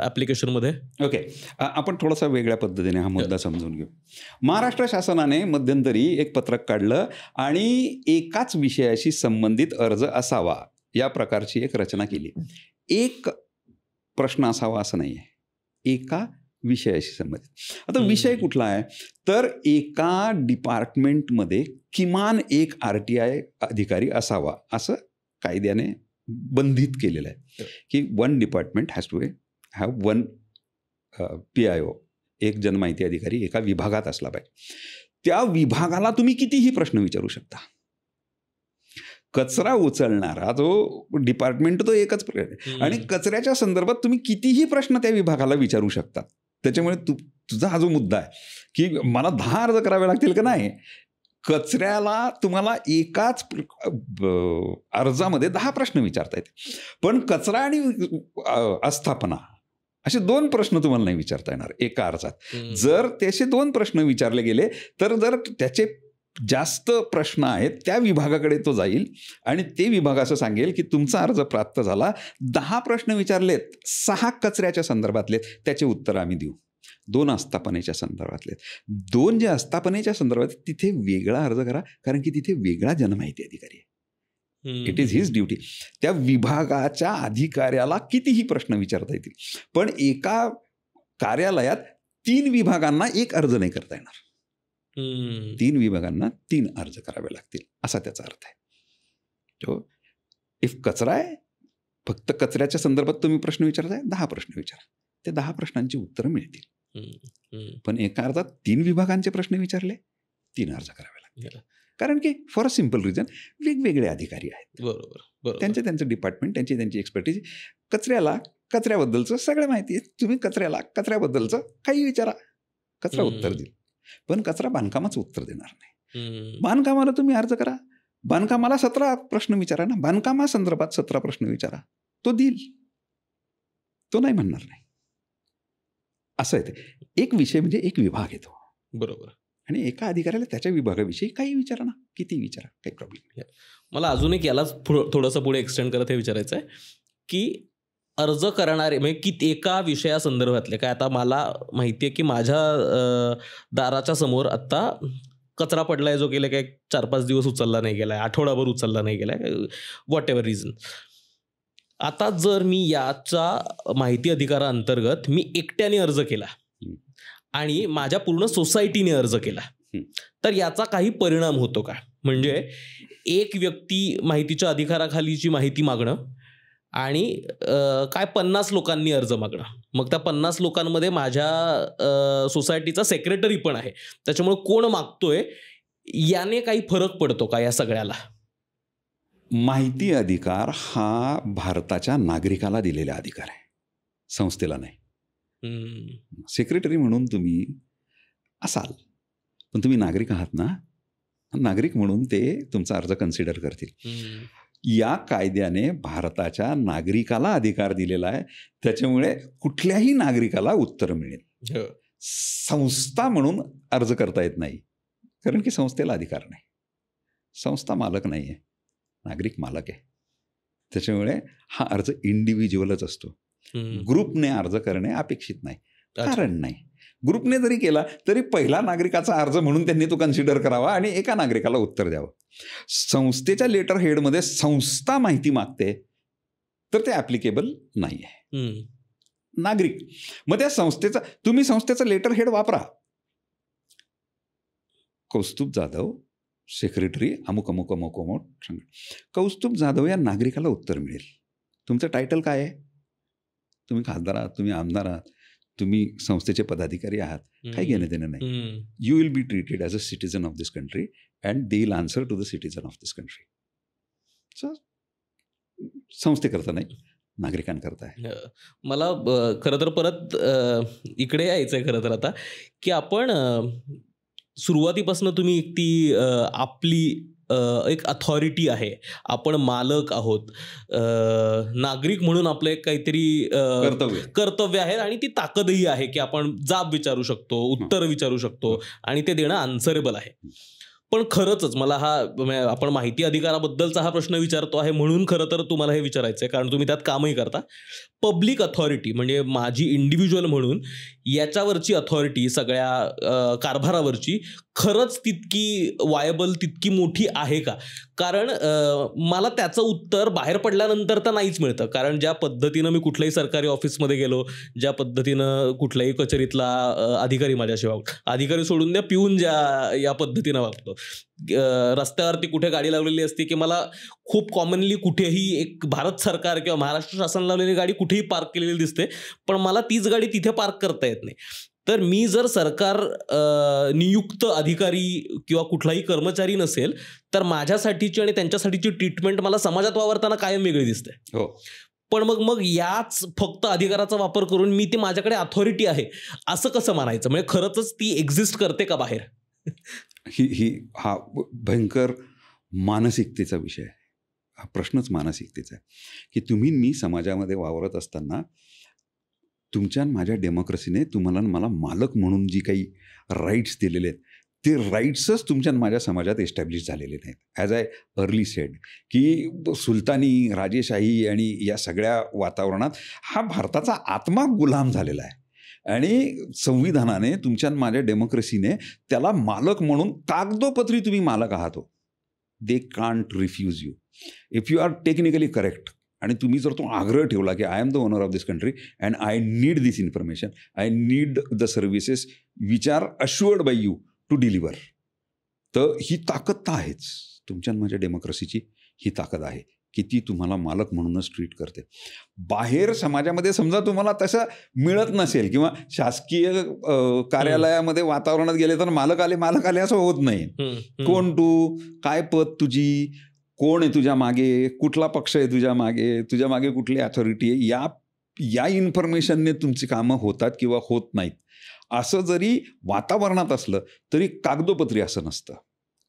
ॲप्लिकेशनमध्ये? ओके, आपण थोडासा वेगळ्या पद्धतीने हा मुद्दा समजून घेऊ. महाराष्ट्र शासनाने मध्यंतरी एक पत्रक काढलं आणि एकाच विषयाशी संबंधित अर्ज असावा या प्रकारची एक रचना केली. एक प्रश्न असावा असं नाही आहे, एका विषयाशी संबंधित. आता विषय कुठला आहे तर एका डिपार्टमेंटमध्ये किमान एक RTI अधिकारी असावा असं कायद्याने बंधित केलेलं आहे की one department has to have one PIO, एक जनमाहिती अधिकारी एका विभागात असला पाहिजे. त्या विभागाला तुम्ही कितीही प्रश्न विचारू शकता. कचरा उचलणारा जो डिपार्टमेंट तो एकच आहे आणि कचऱ्याच्या संदर्भात तुम्ही कितीही प्रश्न त्या विभागाला विचारू शकता. त्याच्यामुळे तुझा हा जो मुद्दा आहे की मला 10 अर्ज करावे लागतील का, नाही, कचऱ्याला तुम्हाला एकाच अर्जामध्ये 10 प्रश्न विचारता येते. पण कचरा आणि आस्थापना असे 2 प्रश्न तुम्हाला नाही विचारता येणार एका अर्जात. जर त्याचे 2 प्रश्न विचारले गेले तर जर त्याचे जास्त प्रश्न आहेत त्या विभागाकडे तो जाईल आणि ते विभाग असं सांगेल की तुमचा अर्ज प्राप्त झाला, 10 प्रश्न विचारलेत, 6 कचऱ्याच्या संदर्भातले, त्याचे उत्तर आम्ही देऊ. 2 आस्थापनेच्या संदर्भातले, 2 जे आस्थापनेच्या संदर्भात तिथे वेगळा अर्ज करा, कारण की तिथे वेगळा जनमाहिती अधिकारी आहे. It is his duty. त्या विभागाच्या अधिकाऱ्याला कितीही प्रश्न विचारता येतील, पण एका कार्यालयात 3 विभागांना एक अर्ज नाही करता येणार. 3 विभागांना 3 अर्ज करावे लागतील असा त्याचा अर्थ आहे. तो इफ कचरा आहे, फक्त कचऱ्याच्या संदर्भात तुम्ही प्रश्न विचारताय, 10 प्रश्न विचारा, ते 10 प्रश्नांची उत्तरं मिळतील. पण एका अर्जात 3 विभागांचे प्रश्न विचारले, 3 अर्ज करावे लागतील. कारण की फॉर अ सिम्पल रिझन वेगवेगळे अधिकारी आहेत. बरोबर. त्यांचं डिपार्टमेंट, त्यांची एक्सपर्टीज. कचऱ्याबद्दलचं सगळं माहिती आहे. तुम्ही कचऱ्याबद्दलचं काही विचारा, कचरा उत्तर देईल. पण कचरा बांधकामाचं उत्तर देणार नाही. बांधकामाला तुम्ही अर्ज करा, बांधकामाला 17 प्रश्न विचारा ना, बांधकामासंदर्भात 17 प्रश्न विचारा, तो देईल, तो नाही म्हणणार नाही. असं आहे ते. एक विषय म्हणजे एक विभाग येतो. बरोबर. आणि एका अधिकाऱ्याला त्याच्या विभागाविषयी काही विचारा ना, किती विचारा, काही प्रॉब्लेम नाही. मला अजून एक यालाच थोडंसं पुढे एक्सटेंड करत हे विचारायचं आहे की अर्ज करणारे म्हणजे की एका विषयासंदर्भातले काय, आता मला माहिती आहे की माझ्या दाराच्या समोर आत्ता कचरा पडलाय जो गेले काय 4-5 दिवस उचलला नाही गेलाय, आठवडाभर उचलला नाही गेलाय, व्हॉट एव्हर रिझन. आता जर मी याच्या माहिती अधिकाराअंतर्गत मी एकट्याने अर्ज केला आणि माझ्या पूर्ण सोसायटीने अर्ज केला तर याचा काही परिणाम होतो का? म्हणजे एक व्यक्ती माहितीच्या अधिकाराखालीची माहिती मागणं आणि काय 50 लोकांनी अर्ज मागणं, मग त्या 50 लोकांमध्ये माझ्या सोसायटीचा सेक्रेटरी पण आहे, त्याच्यामुळे कोण मागतोय याने काही फरक पडतो का या सगळ्याला? माहिती अधिकार हा भारताच्या नागरिकाला दिलेला अधिकार आहे, संस्थेला नाही. सेक्रेटरी म्हणून तुम्ही असाल, पण तुम्ही नागरिक आहात ना, नागरिक म्हणून ते तुमचा अर्ज कन्सिडर करतील. या कायद्याने भारताच्या नागरिकाला अधिकार दिलेला आहे, त्याच्यामुळे कुठल्याही नागरिकाला उत्तर मिळेल. संस्था म्हणून अर्ज करता येत नाही, कारण की संस्थेला अधिकार नाही. संस्था मालक नाही आहे, नागरिक मालक आहे. त्याच्यामुळे हा अर्ज इंडिव्हिज्युअलच असतो. ग्रुपने अर्ज करणे अपेक्षित नाही, कारण नाही. ग्रुपने जरी केला तरी पहिला नागरिकाचा अर्ज म्हणून त्यांनी तो कन्सिडर करावा आणि एका नागरिकाला उत्तर द्यावं. संस्थेच्या लेटर हेडमध्ये संस्था माहिती मागते तर ते ॲप्लिकेबल नाही आहे. नागरिक मग त्या संस्थेचा, तुम्ही संस्थेचा लेटर हेड वापरा, कौस्तुभ जाधव सेक्रेटरी अमुक अमुक अमुक अमुक सांगा, कौस्तुभ जाधव या नागरिकाला उत्तर मिळेल. तुमचं टायटल काय आहे? तुम्ही खासदार आहात, तुम्ही आमदार आहात, तुम्ही संस्थेचे पदाधिकारी आहात, काही घेणं देणं नाही. You will be treated as a citizen of this country and they will answer to the citizen of this country. So संस्थेकरता नाही, नागरिकांकरता आहे. मला खरं तर परत इकडे यायचं आहे खरं तर आता, की आपण सुरुवातीपासून तुम्ही ती आपली एक अथॉरिटी आहे, आपण मालक आहोत, नागरिक म्हणून आपलं एक काहीतरी कर्तव्य आहे आणि ती ताकदही आहे की आपण जाब विचारू शकतो, उत्तर विचारू शकतो आणि ते देणं आन्सरेबल आहे. पण खरंच मला आपण माहिती अधिकाराबद्दलचा हा प्रश्न विचारतो आहे म्हणून खरं तर तुम्हाला हे विचारायचं आहे, कारण तुम्ही त्यात कामही करता. पब्लिक अथॉरिटी म्हणजे माझी इंडिव्हिज्युअल म्हणून याच्यावरची अथॉरिटी, सगळ्या कारभारावरची खरंच तितकी वायबल, तितकी मोठी आहे का? कारण मला त्याचं उत्तर बाहेर पडल्यानंतर तर नाहीच मिळतं. कारण ज्या पद्धतीनं मी कुठल्याही सरकारी ऑफिसमध्ये गेलो, ज्या पद्धतीनं कुठल्याही कचेरीतला अधिकारी माझ्याशी वागतो, अधिकारी सोडून द्या, पिऊन या पद्धतीनं वागतो, रस्त्यावरती कुठे गाडी लावलेली असते की मला खूप कॉमनली कुठेही एक भारत सरकार किंवा महाराष्ट्र शासन लावलेली गाडी कुठेही पार्क केलेली दिसते, पण मला तीच गाडी तिथे पार्क करता येत नाही. तर मी जर सरकार नियुक्त अधिकारी किंवा कुठलाही कर्मचारी नसेल तर माझ्यासाठीची आणि त्यांच्यासाठीची ट्रीटमेंट मला समाजात वावरताना कायम वेगळी दिसते. हो. पण मग याच फक्त अधिकाराचा वापर करून मी ती माझ्याकडे अथॉरिटी आहे असं कसं मानायचं? म्हणजे खरंच ती एक्झिस्ट करते का बाहेर? हा भयंकर मानसिकतेचा विषय आहे. हा प्रश्नच मानसिकतेचा आहे की तुम्ही मी समाजामध्ये वावरत असताना तुमच्या माझ्या डेमोक्रेसीने तुम्हाला मला मालक म्हणून जी काही राईट्स दिलेले आहेत ते राईट्सच तुमच्या माझ्या समाजात एस्टॅब्लिश झालेले नाहीत. ॲज आय अर्ली सेड की सुलतानी, राजेशाही आणि या सगळ्या वातावरणात हा भारताचा आत्मा गुलाम झालेला आहे आणि संविधानाने तुमच्या माझ्या डेमोक्रेसीने त्याला मालक म्हणून कागदोपत्री तुम्ही मालक आहात हो. They can't refuse you if you are technically correct. आणि तुम्ही जर तो आग्रह ठेवला की I am the owner of this country and I need this information, I need the services which are assured by you to deliver, तर ही ताकद तर आहेच तुमच्या माझ्या डेमोक्रेसीची. ही ताकद आहे की ती तुम्हाला मालक म्हणूनच ट्रीट करते. बाहेर समाजामध्ये समजा तुम्हाला तसं मिळत नसेल किंवा शासकीय कार्यालयामध्ये वातावरणात गेले तर मालक आले असं होत नाही. कोण तू, काय पद तुझी, कोण आहे तुझ्या मागे, कुठला पक्ष आहे तुझ्या मागे कुठली अथॉरिटी आहे, या इन्फॉर्मेशनने तुमची कामं होतात किंवा होत नाहीत. असं जरी वातावरणात असलं तरी कागदोपत्री असं नसतं.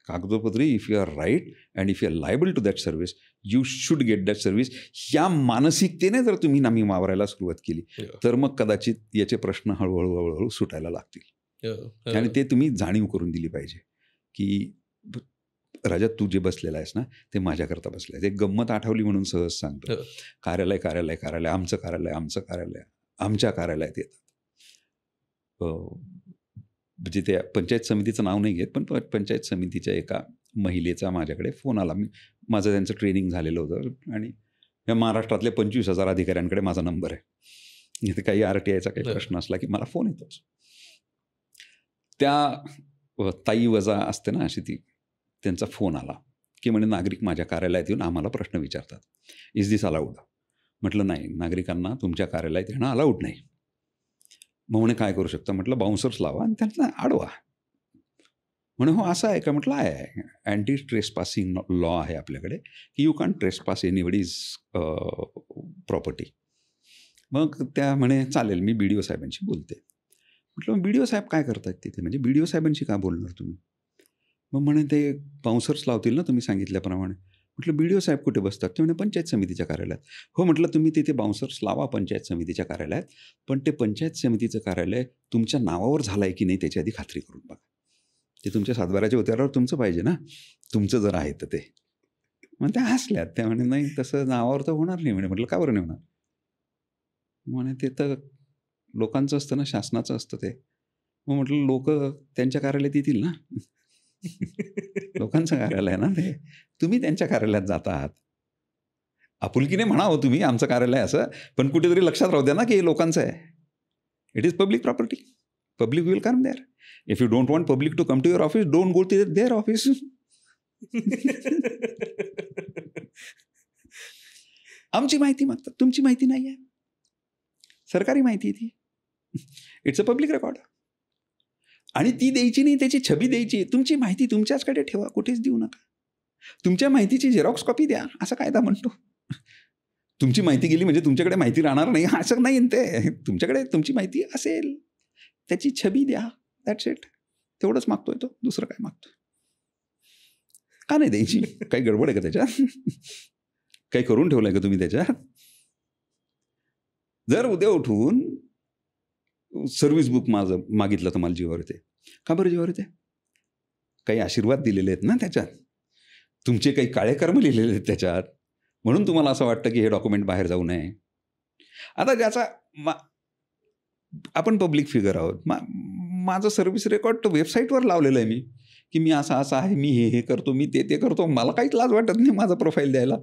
कागदोपत्री if you are right and if you are liable to that service you should get that service. या मानसिकतेने जर तुम्ही नामी वावरायला सुरुवात केली तर मग कदाचित याचे प्रश्न हळूहळू सुटायला लागतील. आणि ते तुम्ही जाणीव करून दिली पाहिजे की राजा तू जे बसलेला आहेस ना ते माझ्याकरता बसलं आहे. ते गंमत आठवली म्हणून सहज सांगतो. कार्यालय आमचं कार्यालय आमच्या कार्यालयात येतात. म्हणजे त्या पंचायत समितीचं नाव नाही घेत, पण पंचायत समितीच्या एका महिलेचा माझ्याकडे फोन आला. माझं त्यांचं ट्रेनिंग झालेलं होतं आणि या महाराष्ट्रातल्या 25,000 अधिकाऱ्यांकडे माझा नंबर आहे. इथे काही RTIचा काही प्रश्न असला की मला फोन येतोच. त्या ताई वजा असते ना अशी ती, त्यांचा फोन आला की म्हणे नागरिक माझ्या कार्यालयात येऊन आम्हाला प्रश्न विचारतात, इज दिस अलाउड? म्हटलं नाही, नागरिकांना तुमच्या कार्यालयात येणं अलाउड नाही. मग म्हणे काय करू शकता? म्हटलं बाउन्सर्स लावा आणि त्यांना अडवा. म्हणे हो असं आहे का? म्हटलं आहे, अँटी ट्रेसपासिंग लॉ आहे आपल्याकडे की you can trespass anybody's property. मग त्या म्हणे चालेल, मी BDO साहेबांशी बोलते. म्हटलं BDO साहेब काय करतात तिथे? म्हणजे BDO साहेबांशी का बोलणार तुम्ही? मग म्हणे ते बाउन्सर्स लावतील ना तुम्ही सांगितल्याप्रमाणे. म्हटलं BDO साहेब कुठे बसतात? ते म्हणे पंचायत समितीच्या कार्यालयात. हो म्हटलं तुम्ही तिथे बाउन्सर्स लावा पंचायत समितीच्या कार्यालयात, पण ते पंचायत समितीचं कार्यालय तुमच्या नावावर झालं आहे की नाही त्याची आधी खात्री करून बघा. ते तुमच्या सातबाऱ्याच्या उतारावर तुमचं पाहिजे ना, तुमचं जर आहे तर ते. मग त्या हसल्यात. त्या म्हणे नाही तसं नावावर तर होणार नाही म्हणे. म्हटलं का बरं नाही होणार? म्हणे ते तर लोकांचं असतं ना, शासनाचं असतं ते. मग म्हटलं लोक त्यांच्या कार्यालयात येतील ना. लोकांचं कार्यालय आहे ना ते, तुम्ही त्यांच्या कार्यालयात जाता आहात. आपुलकीने म्हणा हो तुम्ही आमचं कार्यालय असं, पण कुठेतरी लक्षात राहू द्या ना की हे लोकांचं आहे. It is public property. Public will come there. If you don't want public to come to your office, don't go to their office. आमची माहिती मागतात, तुमची माहिती नाही आहे. सरकारी माहिती आहे ती. It's a public record. आणि ती द्यायची नाही, त्याची छबी द्यायची. तुमची माहिती तुमच्याचकडे ठेवा, कुठेच देऊ नका. तुमच्या माहितीची झेरॉक्स कॉपी द्या असं कायदा म्हणतो. तुमची माहिती गेली म्हणजे तुमच्याकडे माहिती राहणार नाही असं नाही. ते तुमच्याकडे तुमची माहिती असेल, त्याची छबी द्या, दॅट्स इट. तेवढंच मागतोय तो, दुसरं काय मागतोय? का नाही द्यायची? काही गडबड आहे का त्याच्यात? काही करून ठेवलंय का तुम्ही त्याच्यात? जर उद्या उठून सर्व्हिस बुक माझं मागितलं तर मला जीवावर येते. का बरं जीवावर येते? काही आशीर्वाद दिलेले आहेत ना त्याच्यात, तुमचे काही काळे कर्म लिहिलेले आहेत त्याच्यात, म्हणून तुम्हाला असं वाटतं की हे डॉक्युमेंट बाहेर जाऊ नये. आता ज्याचा आपण पब्लिक फिगर आहोत, माझं सर्व्हिस रेकॉर्ड तर वेबसाईटवर लावलेलं आहे मी, की मी असं असं आहे, मी हे करतो, मी ते करतो. मला काहीच लाज वाटत नाही माझं प्रोफाईल द्यायला.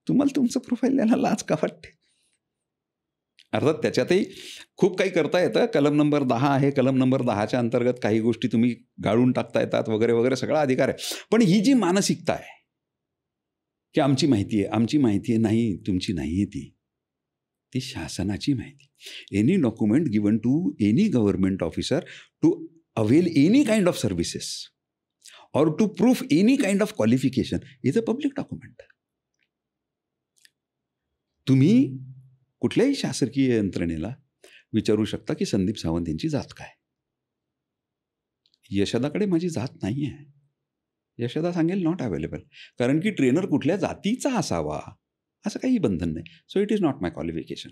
तुम्हाला तुमचं प्रोफाईल द्यायला लाज का वाटते? अर्थात त्याच्यातही खूप काही करता येतं. कलम नंबर 10 आहे. कलम नंबर 10च्या अंतर्गत काही गोष्टी तुम्ही गाळून टाकता येतात वगैरे वगैरे, सगळा अधिकार आहे. पण ही जी मानसिकता आहे की आमची माहिती आहे, आमची माहिती आहे, नाही, तुमची नाही आहे ती शासनाची माहिती. Any document given to any government officer to avail any kind of services or to prove any kind of qualification is a public document. तुम्ही कुठल्याही शासकीय यंत्रणेला विचारू शकता की संदीप सावंत यांची जात काय. यशोदाकडे माझी जात नाही आहे. यशोदा सांगेल नॉट अवेलेबल, कारण की ट्रेनर कुठल्या जातीचा असावा असं काही बंधन नाही. So it is not my qualification.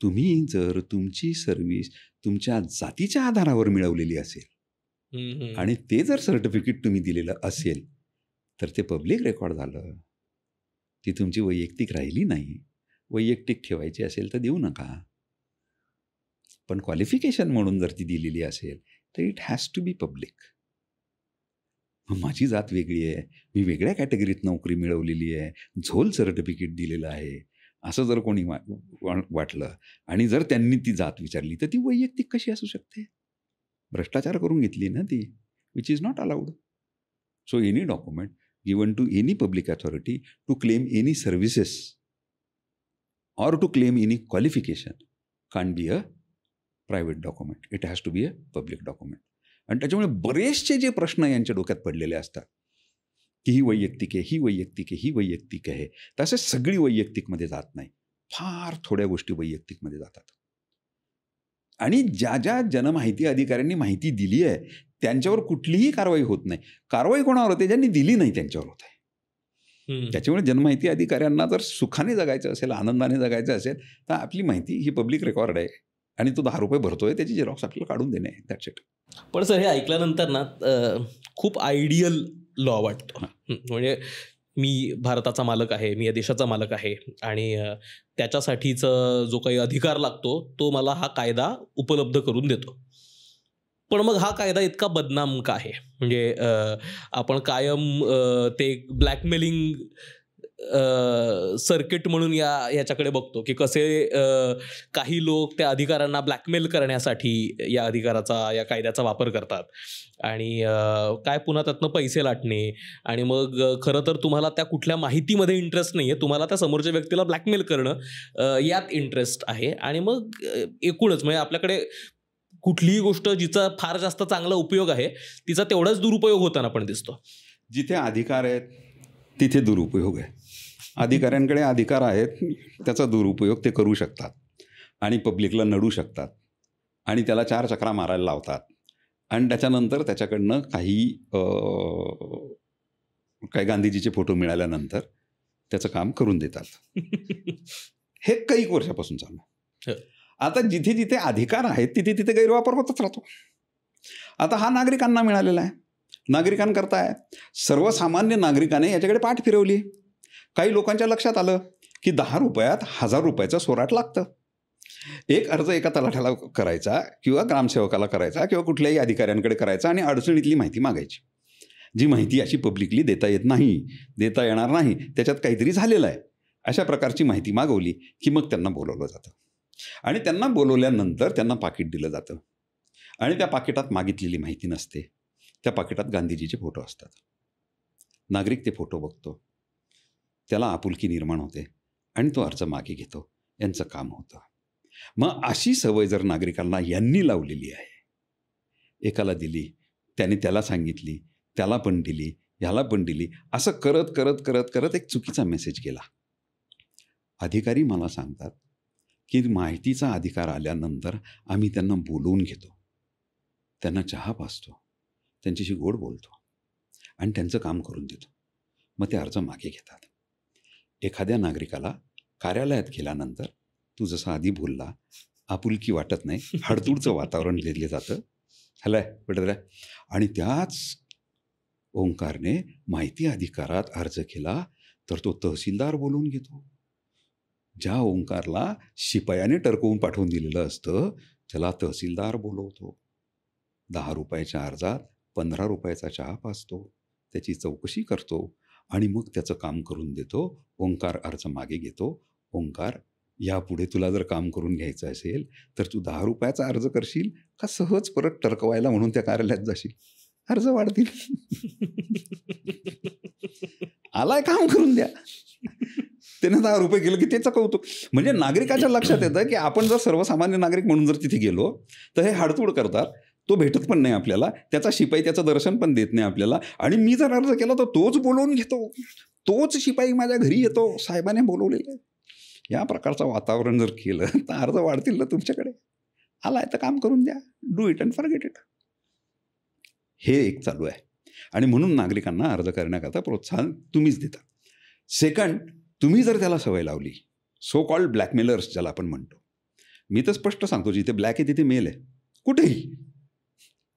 तुम्ही जर तुमची सर्व्हिस तुमच्या जातीच्या आधारावर मिळवलेली असेल आणि ते जर सर्टिफिकेट तुम्ही दिलेलं असेल तर ते पब्लिक रेकॉर्ड झालं. ती तुमची वैयक्तिक राहिली नाही. वैयक्तिक ठेवायची असेल तर देऊ नका, पण क्वालिफिकेशन म्हणून जर ती दिलेली असेल तर it has to be public. माझी जात वेगळी आहे, मी वेगळ्या कॅटेगरीत नोकरी मिळवलेली आहे, झोल सर्टिफिकेट दिलेलं आहे, असं जर कोणी वाटलं आणि जर त्यांनी ती जात विचारली तर ती वैयक्तिक कशी असू शकते? भ्रष्टाचार करून घेतली ना ती, which is not allowed. So any document given to any public authority to claim any services or to claim any qualification can't be a private document. It has to be a public document. आणि त्याच्यामुळे बरेचसे जे प्रश्न यांच्या डोक्यात पडलेले असतात की ही वैयक्तिक आहे, ही वैयक्तिक आहे, ही वैयक्तिक आहे, तसे सगळी वैयक्तिकमध्ये जात नाही. फार थोड्या गोष्टी वैयक्तिकमध्ये जातात. आणि ज्या ज्या जनमाहिती अधिकाऱ्यांनी माहिती दिली आहे त्यांच्यावर कुठलीही कारवाई होत नाही. कारवाई कोणावर होते? ज्यांनी दिली नाही त्यांच्यावर होत आहे. त्याच्यामुळे जनमाहिती अधिकाऱ्यांना जर सुखाने जगायचं असेल, आनंदाने जगायचं असेल तर आपली माहिती ही पब्लिक रेकॉर्ड आहे आणि तो 10 रुपये भरतोय, त्याची झेरॉक्स आपल्याला काढून देणे, दॅट्स इट. पण सर हे ऐकल्यानंतर ना खूप आयडियल लॉ वाटतो. म्हणजे मी भारताचा मालक आहे, मी या देशाचा मालक आहे आणि त्याच्यासाठीचा जो काही अधिकार लागतो तो मला हा कायदा उपलब्ध करून देतो. पण मग हा कायदा इतका बदनाम का आहे? म्हणजे आपण कायम ते ब्लॅकमेलिंग सर्किट म्हणून याच्याकडे बघतो की कसे काही लोक त्या अधिकाऱ्यांना ब्लॅकमेल करण्यासाठी या अधिकाराचा, या कायद्याचा वापर करतात आणि काय पुन्हा त्यातनं पैसे लाटणे आणि मग खरं तर तुम्हाला त्या कुठल्या माहितीमध्ये इंटरेस्ट नाही आहे, तुम्हाला त्या समोरच्या व्यक्तीला ब्लॅकमेल करणं यात इंटरेस्ट आहे. आणि मग एकूणच म्हणजे आपल्याकडे कुठलीही गोष्ट जिचा फार जास्त चांगला उपयोग आहे तिचा तेवढाच दुरुपयोग होताना पण दिसतो. जिथे अधिकार आहेत तिथे दुरुपयोग आहे. अधिकाऱ्यांकडे अधिकार आहेत, त्याचा दुरुपयोग ते करू शकतात आणि पब्लिकला नडू शकतात आणि त्याला 4 चक्रा मारायला लावतात आणि त्याच्यानंतर त्याच्याकडनं काही गांधीजीचे फोटो मिळाल्यानंतर त्याचं काम करून देतात. हे काही वर्षापासून चालू. आता जिथे जिथे अधिकार आहेत तिथे तिथे गैरवापर होतच राहतो. आता हा नागरिकांना मिळालेला आहे, नागरिकांकरता आहे. सर्वसामान्य नागरिकाने याच्याकडे पाठ फिरवली. काही लोकांच्या लक्षात आलं की 10 रुपयात 1000 रुपयाचं सोराट लागतं. एक अर्ज एका तलाठ्याला करायचा किंवा ग्रामसेवकाला करायचा किंवा कुठल्याही अधिकाऱ्यांकडे करायचा आणि अडचणीतली माहिती मागायची, जी माहिती अशी पब्लिकली देता येत नाही, देता येणार नाही, त्याच्यात काहीतरी झालेलं आहे, अशा प्रकारची माहिती मागवली की मग त्यांना बोलवलं जातं आणि त्यांना बोलवल्यानंतर त्यांना पाकिट दिलं जातं आणि त्या पाकिटात मागितलेली माहिती नसते. त्या पाकिटात गांधीजीचे फोटो असतात. नागरिक ते फोटो बघतो, त्याला आपुलकी निर्माण होते आणि तो अर्ज मागे घेतो. यांचं काम होतं. मग अशी सवय जर नागरिकांना यांनी लावलेली आहे, एकाला दिली, त्याने त्याला सांगितली, त्याला पण दिली, ह्याला पण दिली, असं करत करत करत करत एक चुकीचा मेसेज गेला अधिकारी मला सांगतात की माहितीचा अधिकार आल्यानंतर आम्ही त्यांना बोलवून घेतो, त्यांना चहा पाजतो, त्यांच्याशी गोड बोलतो आणि त्यांचं काम करून देतो. मग ते अर्ज मागे घेतात. एखाद्या नागरिकाला कार्यालयात गेल्यानंतर तू जसा आधी बोलला, आपुलकी वाटत नाही, हडतूडचं वातावरण लिहिलं जातं. हॅलाय बेटा. आणि त्याच ओंकारने माहिती अधिकारात अर्ज केला तर तो तहसीलदार बोलवून घेतो. ज्या ओंकारला शिपायाने टरकवून पाठवून दिलेलं असतं त्याला तहसीलदार बोलवतो. 10 रुपयाच्या अर्जात 15 रुपयाचा चहा पाजतो, त्याची चौकशी करतो आणि मग त्याचं काम करून देतो. ओंकार अर्ज मागे घेतो. ओंकार, यापुढे तुला जर काम करून घ्यायचं असेल तर तू 10 रुपयाचा अर्ज करशील का सहज परत टरकवायला म्हणून त्या कार्यालयात जाशील? अर्ज वाढतील. आलाय काम करून द्या. त्याने 10 रुपये केलं की त्याचं कौतुक. म्हणजे नागरिकाच्या लक्षात येतं की आपण जर सर्वसामान्य नागरिक म्हणून जर तिथे गेलो तर हे हाडतूड करतात. तो भेटत पण नाही आपल्याला, त्याचा शिपाई त्याचं दर्शन पण देत नाही आपल्याला. आणि मी जर अर्ज केला तर तोच बोलवून घेतो, तोच शिपाई माझ्या घरी येतो, साहेबाने बोलवलेलं. या प्रकारचं वातावरण जर केलं तर अर्ज वाढतील ना तुमच्याकडे. आलाय तर काम करून द्या, do it and forget it. हे एक चालू आहे. आणि म्हणून नागरिकांना अर्ज करण्याकरता प्रोत्साहन तुम्हीच देता. सेकंड, तुम्ही जर त्याला सवय लावली, सो कॉल्ड ब्लॅकमेलर्स ज्याला आपण म्हणतो, मी तर स्पष्ट सांगतो, जिथे ब्लॅक आहे तिथे मेल आहे. कुठेही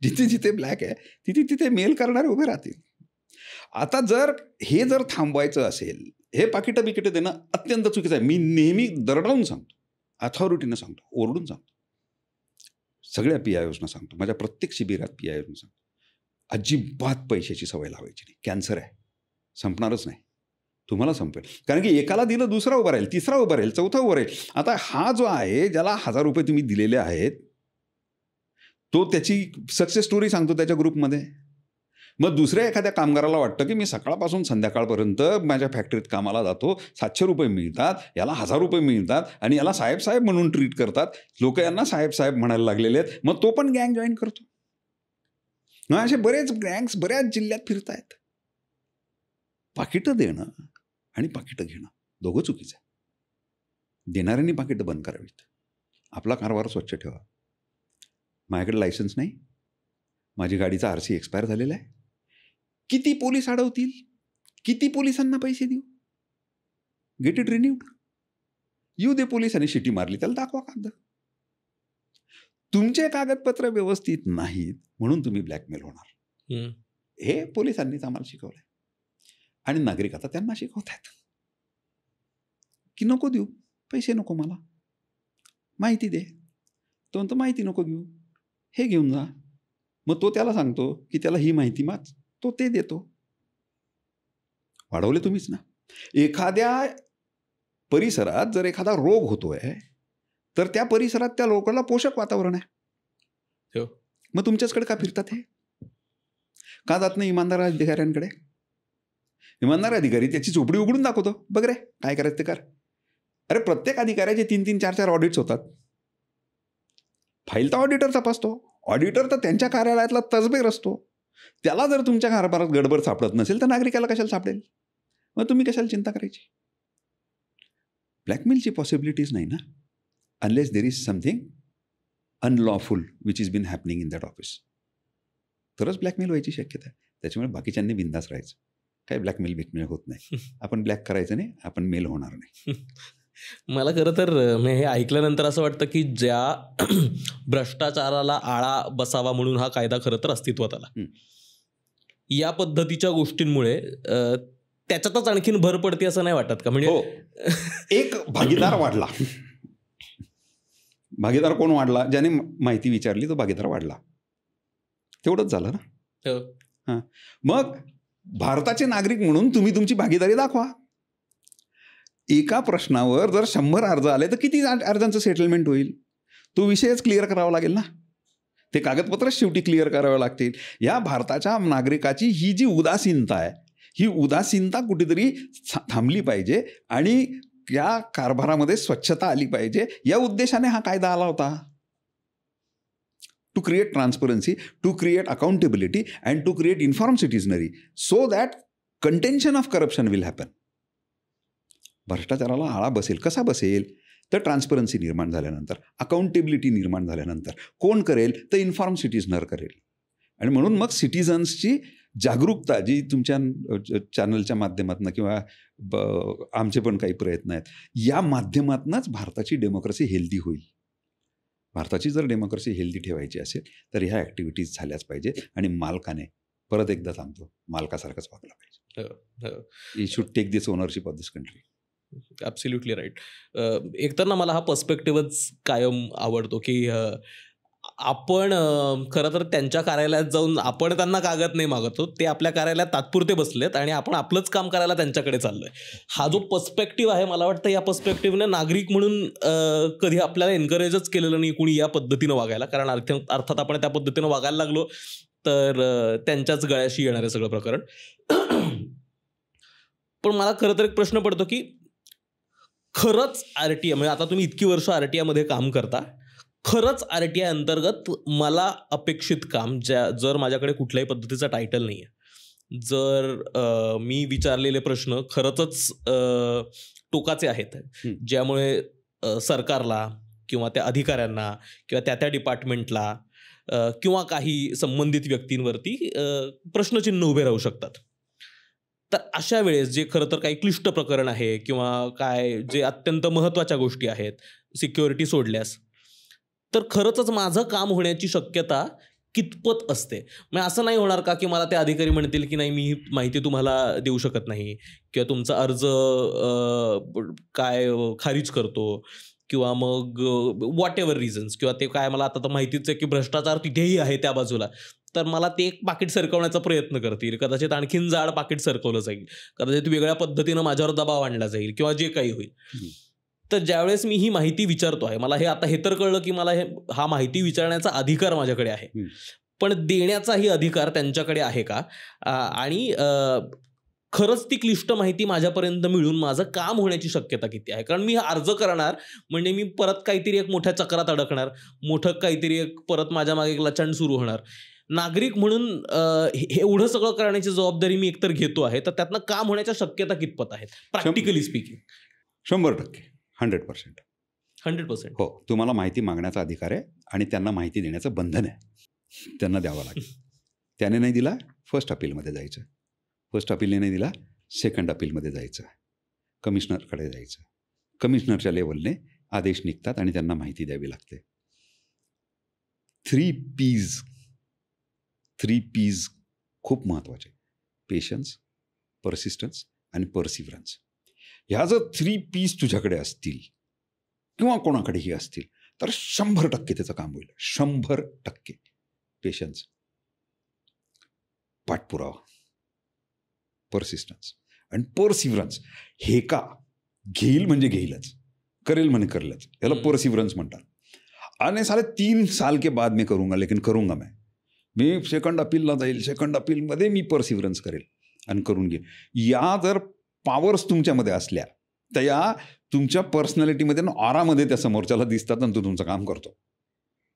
जिथे जिथे ब्लॅक आहे तिथे तिथे मेल करणारे उभे राहतील. आता जर हे जर थांबवायचं असेल, हे पाकिटं बिकिटं देणं अत्यंत चुकीचं आहे. मी नेहमी दरडावून सांगतो, अथॉरिटीनं सांगतो, ओरडून सांगतो, सगळ्या PIOsना सांगतो, माझ्या प्रत्येक शिबिरात PIOsना सांगतो, अजिबात पैशाची सवय लावायची नाही. कॅन्सर आहे, संपणारच नाही. तुम्हाला संपेल. कारण की एकाला दिलं दुसरा उभा राहील, तिसरा उभा राहील, चौथा उभा राहील. आता हा जो आहे ज्याला 1000 रुपये तुम्ही दिलेले आहेत तो त्याची सक्सेस स्टोरी सांगतो त्याच्या ग्रुपमध्ये. मग दुसऱ्या एखाद्या कामगाराला वाटतं की मी सकाळपासून संध्याकाळपर्यंत माझ्या फॅक्टरीत कामाला जातो, 700 रुपये मिळतात, याला 1000 रुपये मिळतात आणि याला साहेब साहेब म्हणून ट्रीट करतात, लोक यांना साहेब साहेब म्हणायला लागलेले आहेत. मग तो पण गँग जॉईन करतो. असे बरेच गँग्स बऱ्याच जिल्ह्यात फिरत आहेत. पाकिटं देणं आणि पाकिटं घेणं दोघं चुकीचं आहे. देणाऱ्यांनी पाकिटं बंद करावीत. आपला कारभार स्वच्छ ठेवा. माझ्याकडे लायसन्स नाही, माझी गाडीचा RC एक्सपायर झालेला आहे, किती पोलीस अडवतील, किती पोलिसांना पैसे देऊ, गेट इट रिन्यूड. येऊ दे पोलिसांनी शिटी मारली, त्याला दाखवा कागद. तुमचे कागदपत्र व्यवस्थित नाहीत म्हणून तुम्ही ब्लॅकमेल होणार. हे पोलिसांनीच आम्हाला शिकवलंय आणि नागरिक आता त्यांना शिकवत आहेत की नको देऊ पैसे, नको मला माहिती दे. तो म्हणतो माहिती नको घेऊ, हे घेऊन जा. मग तो त्याला सांगतो की त्याला ही माहिती माग, तो ते देतो. वाढवले तुम्हीच ना. एखाद्या परिसरात जर एखादा रोग होतोय तर त्या परिसरात त्या लोकांना पोषक वातावरण आहे, मग तुमच्याचकडे का फिरतात? हे का जात नाही इमानदार अधिकाऱ्यांकडे? इमानदार अधिकारी त्याची चोपडी उघडून दाखवतो, बघ रे काय करायचं ते कर. अरे प्रत्येक अधिकाऱ्याचे 3-3, 4-4 ऑडिट्स होतात. फाईल तर ऑडिटर तपासतो, ऑडिटर तर त्यांच्या कार्यालयातला तसबेर असतो. त्याला जर तुमच्या कारभारात गडबड सापडत नसेल तर नागरिकाला कशाला सापडेल? मग तुम्ही कशाला चिंता करायची? ब्लॅकमेलची पॉसिबिलिटीज नाही ना, unless there is something unlawful which is been happening in that office, तरच ब्लॅकमेल व्हायची शक्यता आहे. त्याच्यामुळे बाकीच्यांनी बिंदास राहायचं. काय ब्लॅकमेल होत नाही. आपण ब्लॅक करायचं नाही, आपण मेल होणार नाही. मला खरं तर हे ऐकल्यानंतर असं वाटतं की ज्या भ्रष्टाचाराला आळा बसावा म्हणून हा कायदा खरं तर अस्तित्वात आला, या पद्धतीच्या गोष्टींमुळे त्याच्यातच आणखीन भर पडते असं नाही वाटत का? म्हणजे एक भागीदार वाढला. भागीदार कोण वाढला? ज्याने माहिती विचारली तो भागीदार वाढला. तेवढंच झालं ना. हां, मग भारताचे नागरिक म्हणून तुम्ही तुमची भागीदारी दाखवा. एका प्रश्नावर जर 100 अर्ज आले तर किती अर्जांचं सेटलमेंट होईल? तो विषयच क्लिअर करावा लागेल ना. ते कागदपत्रच शेवटी क्लिअर करावे लागतील. या भारताच्या नागरिकाची ही जी उदासीनता आहे, ही उदासीनता कुठेतरी थांबली पाहिजे आणि या कारभारामध्ये स्वच्छता आली पाहिजे. या उद्देशाने हा कायदा आला होता. To create transparency, to create accountability and to create inform citizenry so that contention of corruption will happen. भ्रष्टाचाराला आळा बसेल. कसा बसेल? तर ट्रान्सपरन्सी निर्माण झाल्यानंतर, अकाउंटेबिलिटी निर्माण झाल्यानंतर. कोण करेल? तर इन्फॉर्म सिटीजनर करेल. आणि म्हणून मग सिटीजन्सची जागरूकता जी तुमच्या चॅनलच्या माध्यमातून किंवा आमचे पण काही प्रयत्न आहेत, या माध्यमातूनच भारताची डेमोक्रेसी हेल्दी होईल. भारताची जर डेमोक्रेसी हेल्दी ठेवायची असेल तर ह्या ॲक्टिव्हिटीज झाल्याच पाहिजे. आणि मालकाने, परत एकदा सांगतो, मालकासारखंच वागलं पाहिजे. He should take this ownership of this country. Absolutely right. एकतर ना मला हा पर्स्पेक्टिव्हच कायम आवडतो की आपण खरं तर त्यांच्या कार्यालयात जाऊन आपण त्यांना कागद नाही मागतो, ते आपल्या कार्यालयात तात्पुरते बसलेत आणि आपण आपलंच काम करायला त्यांच्याकडे चाललोय. हा जो पर्स्पेक्टिव्ह आहे, मला वाटतं या पर्स्पेक्टिव्हने नागरिक म्हणून कधी आपल्याला एनकरेजच केलेलं नाही कुणी या पद्धतीनं वागायला. कारण अर्थात आपण त्या पद्धतीनं वागायला लागलो तर त्यांच्याच गळ्याशी येणार आहे सगळं प्रकरण. पण मला खरं तर एक प्रश्न पडतो की खरंच RTI, म्हणजे आता तुम्ही इतकी वर्ष RTI मध्ये काम करता, खरंच RTI अंतर्गत मला अपेक्षित काम, जर माझ्याकडे कुठल्याही पद्धतीचा टायटल नाही आहे, जर मी विचारलेले प्रश्न खरंच टोकाचे आहेत, ज्यामुळे सरकारला किंवा त्या अधिकाऱ्यांना किंवा त्या डिपार्टमेंटला किंवा काही संबंधित व्यक्तींवरती प्रश्नचिन्ह उभे राहू शकतात, तर अशा वेळेस जे खरं तर काही क्लिष्ट प्रकरण आहे किंवा काय जे अत्यंत महत्त्वाच्या गोष्टी आहेत, सिक्युरिटी सोडल्यास, तर खरंच माझं काम होण्याची शक्यता कितपत असते? म्हणजे असं नाही होणार का की मला ते अधिकारी म्हणतील की नाही, मी ही माहिती तुम्हाला देऊ शकत नाही किंवा तुमचा अर्ज काय खारिज करतो किंवा मग व्हॉट एव्हर रिझन्स, किंवा ते काय, मला आता तर माहितीच आहे की भ्रष्टाचार तिथेही आहे त्या बाजूला, तर मला ते एक पाकीट सरकवण्याचा प्रयत्न करतील, कदाचित आणखीन जाड पाकीट सरकवलं जाईल, कदाचित वेगळ्या पद्धतीनं माझ्यावर दबाव आणला जाईल किंवा जे काही होईल. तर ज्यावेळेस मी ही माहिती विचारतो आहे, मला हे तर कळलं की मला हा माहिती विचारण्याचा अधिकार माझ्याकडे आहे, पण देण्याचाही अधिकार त्यांच्याकडे आहे का? आणि खरंच ती क्लिष्ट माहिती माझ्यापर्यंत मिळून माझं काम होण्याची शक्यता किती आहे? कारण मी अर्ज करणार म्हणजे मी परत काहीतरी एक मोठ्या चक्रात अडकणार, मोठं काहीतरी एक परत माझ्या मागे एक लचंड सुरू होणार. नागरिक म्हणून एवढं सगळं करण्याची जबाबदारी मी एकतर घेतो आहे, तर त्यातनं काम होण्याच्या शक्यता कितपत आहेत प्रॅक्टिकली स्पीकिंग? 100%, 100%. 100%. हो, तुम्हाला माहिती मागण्याचा अधिकार आहे आणि त्यांना माहिती देण्याचं बंधन आहे, त्यांना द्यावं लागेल. त्याने नाही दिला, फर्स्ट अपीलमध्ये जायचं, फर्स्ट अपीलने नाही दिला, सेकंड अपीलमध्ये जायचं, कमिशनरकडे जायचं, कमिशनरच्या लेवलने आदेश निघतात आणि त्यांना माहिती द्यावी लागते. 3 Ps खूप महत्त्वाचे: पेशन्स, परसिस्टन्स आणि परसिव्हरन्स. ह्या जर 3 Ps तुझ्याकडे असतील किंवा कोणाकडेही असतील तर 100% त्याचं काम होईल. 100%. पेशन्स, पाठपुरावा, परसिस्टन्स आणि परसिव्हरन्स. हे का घेईल म्हणजे घेईलच, करेल म्हणे करेलच, याला परसिव्हरन्स म्हणतात. आणि साले 3 साल के बाद मैं करूंगा, लेकिन करूंगा मी सेकंड अपीलला जाईल, सेकंड अपीलमध्ये मी परसिव्हरन्स करेल आणि करून घेईल. या जर पॉवर्स तुमच्यामध्ये असल्या तर या तुमच्या पर्सनॅलिटीमध्ये ना, ऑरामध्ये त्या समोरच्याला दिसतात आणि तो तुमचं काम करतो.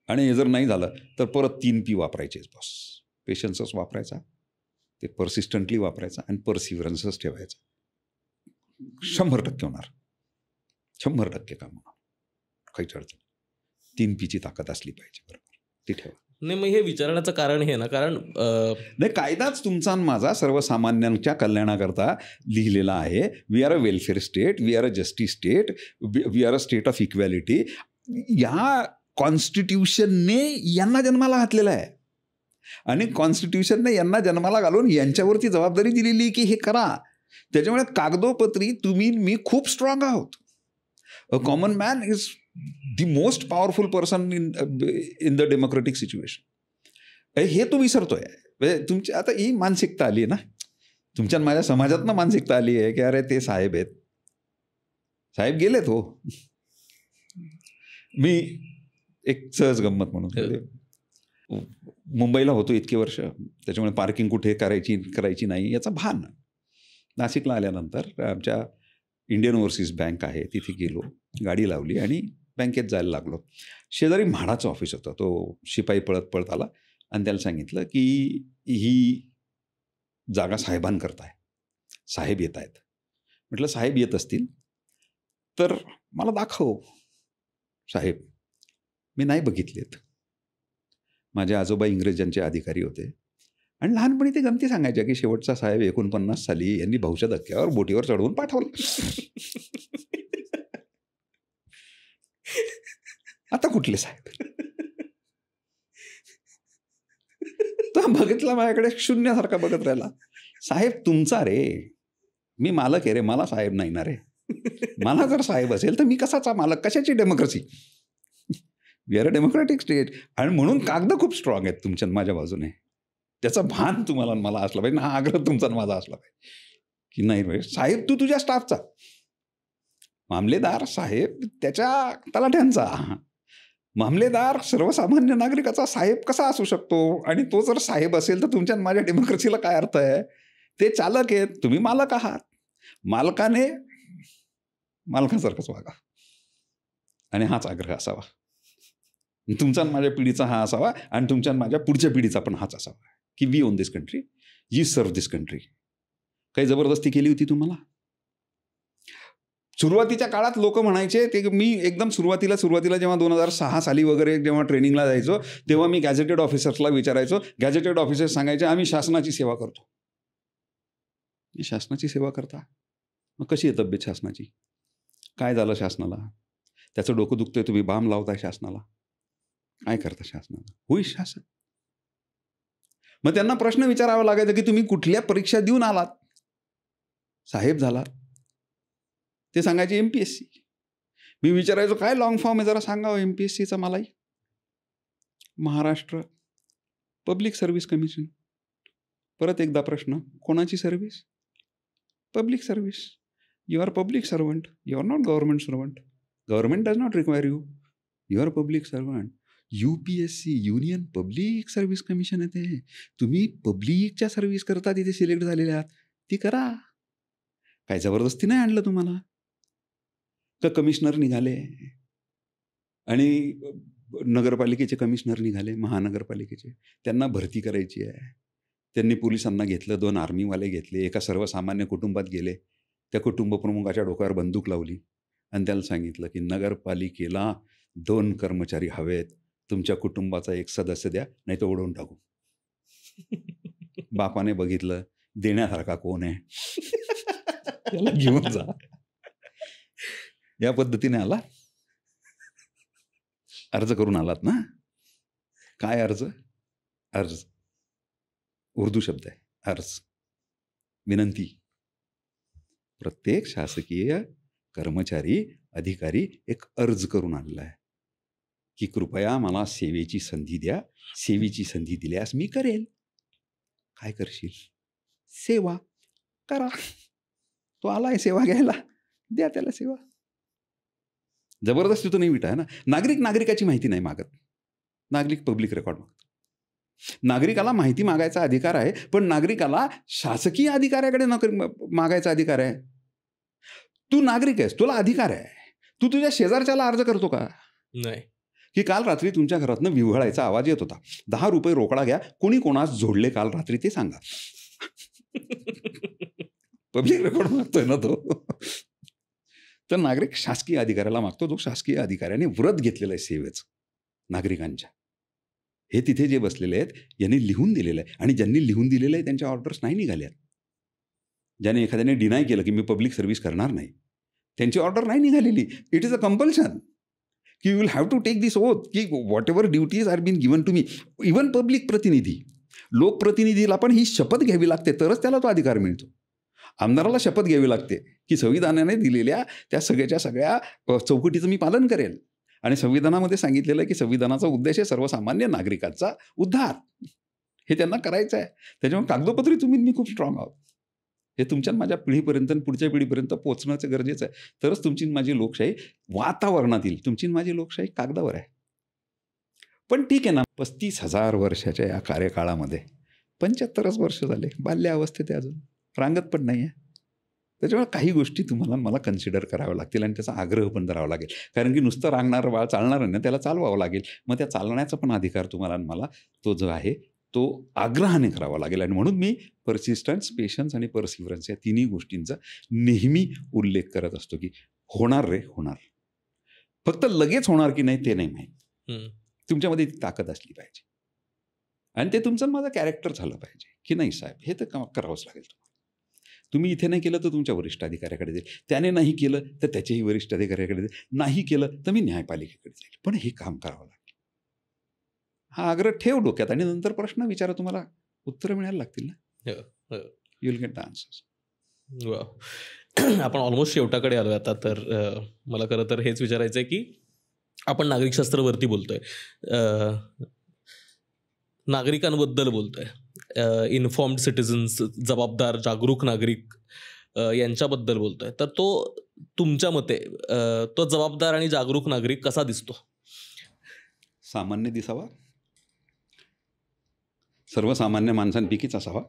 आणि हे जर नाही झालं तर परत 3 P वापरायचेच बॉस. पेशन्सच वापरायचा, ते परसिस्टंटली वापरायचा आणि परसिव्हरन्सच ठेवायचा. 100% होणार, 100% काम होणार, काहीच अडचण. 3 Pची ताकद असली पाहिजे, बरोबर, ती ठेवा. नाही, मग हे विचारण्याचं कारण हे ना, कारण नाही, कायदाच तुमचा माझा सर्वसामान्यांच्या कल्याणाकरता लिहिलेला आहे. We are a welfare state, we are a justice state, we are a state of equality. या कॉन्स्टिट्यूशनने यांना जन्माला घातलेला आहे आणि कॉन्स्टिट्यूशनने यांना जन्माला घालून यांच्यावरती जबाबदारी दिलेली की हे करा. त्याच्यामुळे कागदोपत्री तुम्ही मी खूप स्ट्रॉंग आहोत. A common man is the most powerful person in the democratic situation. हे तो विसरतोय. तुमची आता ही मानसिकता आली आहे ना, तुमच्या माझ्या समाजातनं मानसिकता आली आहे की अरे ते साहेब आहेत, साहेब गेलेत. हो, मी एक सहज गंमत म्हणून मुंबईला होतो इतके वर्ष, त्याच्यामुळे पार्किंग कुठे करायची नाही याचा भान. नाशिकला आल्यानंतर आमच्या इंडियन ओव्हरसीज बँक आहे, तिथे गेलो, गाडी लावली आणि बँकेत जायला लागलो. शेजारी म्हाडाचं ऑफिस होतं. तो शिपाई पळत आला आणि त्याला सांगितलं की ही जागा साहेबांकरता आहे, साहेब येत आहेत. म्हटलं साहेब येत असतील तर मला दाखव. साहेब मी नाही बघितलेत. माझे आजोबा इंग्रजांचे अधिकारी होते आणि लहानपणी ते गमती सांगायच्या की शेवटचा साहेब 49 साली यांनी भाऊच्या धक्क्यावर बोटीवर चढवून पाठवलं. आता कुठले साहेब? तो बघितला माझ्याकडे शून्यासारखा बघत राहिला. साहेब तुमचा रे, मी मालक आहे रे, मला साहेब नाही ना रे. मला जर साहेब असेल तर मी कसाचा मालक? कशाची democracy? We are a democratic state. आणि म्हणून कागद खूप स्ट्रॉंग आहेत तुमच्या माझ्या बाजूने. त्याचा भान तुम्हाला मला असला पाहिजे, हा आग्रह तुमचा माझा असला पाहिजे की नाही साहेब तू तुझ्या स्टाफचा, मामलेदार साहेब त्याच्या तलाठ्यांचा, मामलेदार सर्वसामान्य नागरिकाचा साहेब कसा असू शकतो? आणि तो जर साहेब असेल तर तुमच्या माझ्या डेमोक्रेसीला काय अर्थ आहे? ते चालक आहेत, तुम्ही मालक आहात. मालकाने मालकासारखंच वागा. आणि हाच आग्रह असावा तुमचा माझ्या पिढीचा, हा असावा. आणि तुमच्या माझ्या पुढच्या पिढीचा पण हाच असावा की we own this country, you serve this country. काही जबरदस्ती केली होती तुम्हाला? सुरुवातीच्या काळात लोक म्हणायचे ते, मी एकदम सुरुवातीला जेव्हा 2006 साली वगैरे जेव्हा ट्रेनिंगला जायचो तेव्हा मी गॅझेटेड ऑफिसर्सला विचारायचो. गॅझेटेड ऑफिसर्स सांगायचे आम्ही शासनाची सेवा करतो. शासनाची सेवा करता? मग कशी आहे तब्येत शासनाची? काय झालं शासनाला? त्याचं डोकं दुखतंय, तुम्ही बाम लावताय शासनाला. काय करता शासनाला? होई शासन. मग त्यांना प्रश्न विचारावा लागायचा की तुम्ही कुठल्या परीक्षा देऊन आलात, साहेब झाला? ते सांगायचे MPSC. मी विचारायचो काय लॉंग फॉर्म आहे जरा सांगावं MPSCचा मलाही. Maharashtra public service commission. परत एकदा प्रश्न, कोणाची service? Public service. You are public servant, you are not government servant. Government does not require you, you are public servant. UPSC union public service commission येते. तुम्ही पब्लिकच्या सर्व्हिस करता तिथे सिलेक्ट झालेले आहात, ती करा. काय जबरदस्ती नाही आणलं तुम्हाला. का कमिशनर निघाले आणि नगरपालिकेचे कमिशनर निघाले, महानगरपालिकेचे, त्यांना भरती करायची आहे. त्यांनी पोलिसांना घेतलं, 2 आर्मीवाले घेतले, एका सर्वसामान्य कुटुंबात गेले. त्या कुटुंब प्रमुखाच्या डोक्यावर बंदूक लावली आणि त्याला सांगितलं की नगरपालिकेला 2 कर्मचारी हवेत, तुमच्या कुटुंबाचा एक सदस्य द्या, नाही तर ओढून टाकू. बापाने बघितलं, देण्यासारखा कोण आहे, त्याला घेऊन जा. या पद्धतीने आला, अर्ज करून आलात ना. काय अर्ज? अर्ज उर्दू शब्द आहे, अर्ज, विनंती. प्रत्येक शासकीय कर्मचारी अधिकारी एक अर्ज करून आलेला आहे की कृपया मला सेवेची संधी द्या, सेवेची संधी दिल्यास मी करेल. काय करशील? सेवा करा. तो आलाय सेवा घ्यायला, द्या त्याला सेवा. जबरदस्ती तो नाही विटा आहे ना. नागरिक नागरिकाची माहिती नाही मागत, नागरिक पब्लिक रेकॉर्ड मागतो. नागरिकाला माहिती मागायचा अधिकार आहे, पण नागरिकाला शासकीय अधिकाऱ्याकडे मागायचा अधिकार आहे. तू नागरिक आहेस, तुला अधिकार आहे. तू तुझ्या शेजारच्याला अर्ज करतो का? नाही. की काल रात्री तुमच्या घरातनं विव्हळायचा आवाज येत होता, 10 रुपये रोकडा घ्या, कोणी कोणास जोडले काल रात्री ते सांगा. पब्लिक रेकॉर्ड मागतोय ना तो. तर नागरिक शासकीय अधिकाऱ्याला मागतो, जो शासकीय अधिकाऱ्याने व्रत घेतलेलं आहे सेवेचं नागरिकांच्या. हे तिथे जे बसलेले आहेत यांनी लिहून दिलेलं आहे, आणि ज्यांनी लिहून दिलेलं आहे त्यांच्या ऑर्डर्स नाही निघाल्या. ज्याने एखाद्याने डिनाय केलं की मी पब्लिक सर्व्हिस करणार नाही, त्यांची ऑर्डर नाही निघालेली. इट इज अ कंपल्शन की you will have to take this oath की whatever duties are been given to me. Even public प्रतिनिधी, लोकप्रतिनिधीला पण ही शपथ घ्यावी लागते, तरच त्याला तो अधिकार मिळतो. आमदाराला शपथ घ्यावी लागते की संविधानाने दिलेल्या त्या सगळ्या चौकटीचं मी पालन करेल. आणि संविधानामध्ये सांगितलेलं आहे की संविधानाचा उद्देश आहे सर्वसामान्य नागरिकांचा उद्धार. हे त्यांना करायचं आहे. त्याच्यामुळे कागदोपत्री तुम्ही मी खूप स्ट्रॉंग आहोत. हे तुमच्या माझ्या पिढीपर्यंत पुढच्या पिढीपर्यंत पोहोचण्याचं गरजेचं आहे. तरच तुमची माझी लोकशाही वातावरणात येईल. तुमची माझी लोकशाही कागदावर आहे. पण ठीक आहे ना, 35,000 वर्षाच्या या कार्यकाळामध्ये 75 वर्ष झाले, बाल्य अवस्थेत आहे, अजून रांगत पण नाही आहे. त्याच्यामुळे काही गोष्टी तुम्हाला मला कन्सिडर कराव्या लागतील आणि त्याचा आग्रह पण धरावा लागेल. कारण की नुसतं रांगणारं बाळ चालणार नाही, त्याला चालवावं लागेल. मग त्या चालण्याचा पण अधिकार तुम्हाला मला तो जो आहे तो आग्रहाने करावा लागेल. आणि म्हणून मी परसिस्टन्स, पेशन्स आणि परसिव्हरन्स या तिन्ही गोष्टींचा नेहमी उल्लेख करत असतो की होणार रे, होणार. फक्त लगेच होणार की नाही ते नाही माहीत. तुमच्यामध्ये ती ताकद असली पाहिजे आणि ते तुमचं माझं कॅरेक्टर झालं पाहिजे की नाही साहेब हे तर करावंच लागेल तुम्हाला. तुम्ही इथे नाही केलं तर तुमच्या वरिष्ठ अधिकाऱ्याकडे जाईल, त्याने नाही केलं तर त्याच्याही वरिष्ठ अधिकाऱ्याकडे जाईल, नाही केलं तर मी न्यायपालिकेकडे जाईल, पण हे काम करावं लागेल. हा आग्रह ठेव डोक्यात आणि नंतर प्रश्न विचारा, तुम्हाला उत्तरं मिळायला लागतील ना. You will get the answers. आपण ऑलमोस्ट शेवटाकडे आलो आता. तर मला खरं तर हेच विचारायचं आहे की आपण नागरिकशास्त्रावरती बोलतोय, नागरिकांबद्दल बोलतोय, इन्फॉर्म्ड सिटिझन्स, जबाबदार जागरूक नागरिक यांच्याबद्दल बोलतोय. तर तो तुमच्या मते तो जबाबदार आणि जागरूक नागरिक कसा दिसतो? सामान्य दिसावा, सर्वसामान्य माणसांपैकीच असावा,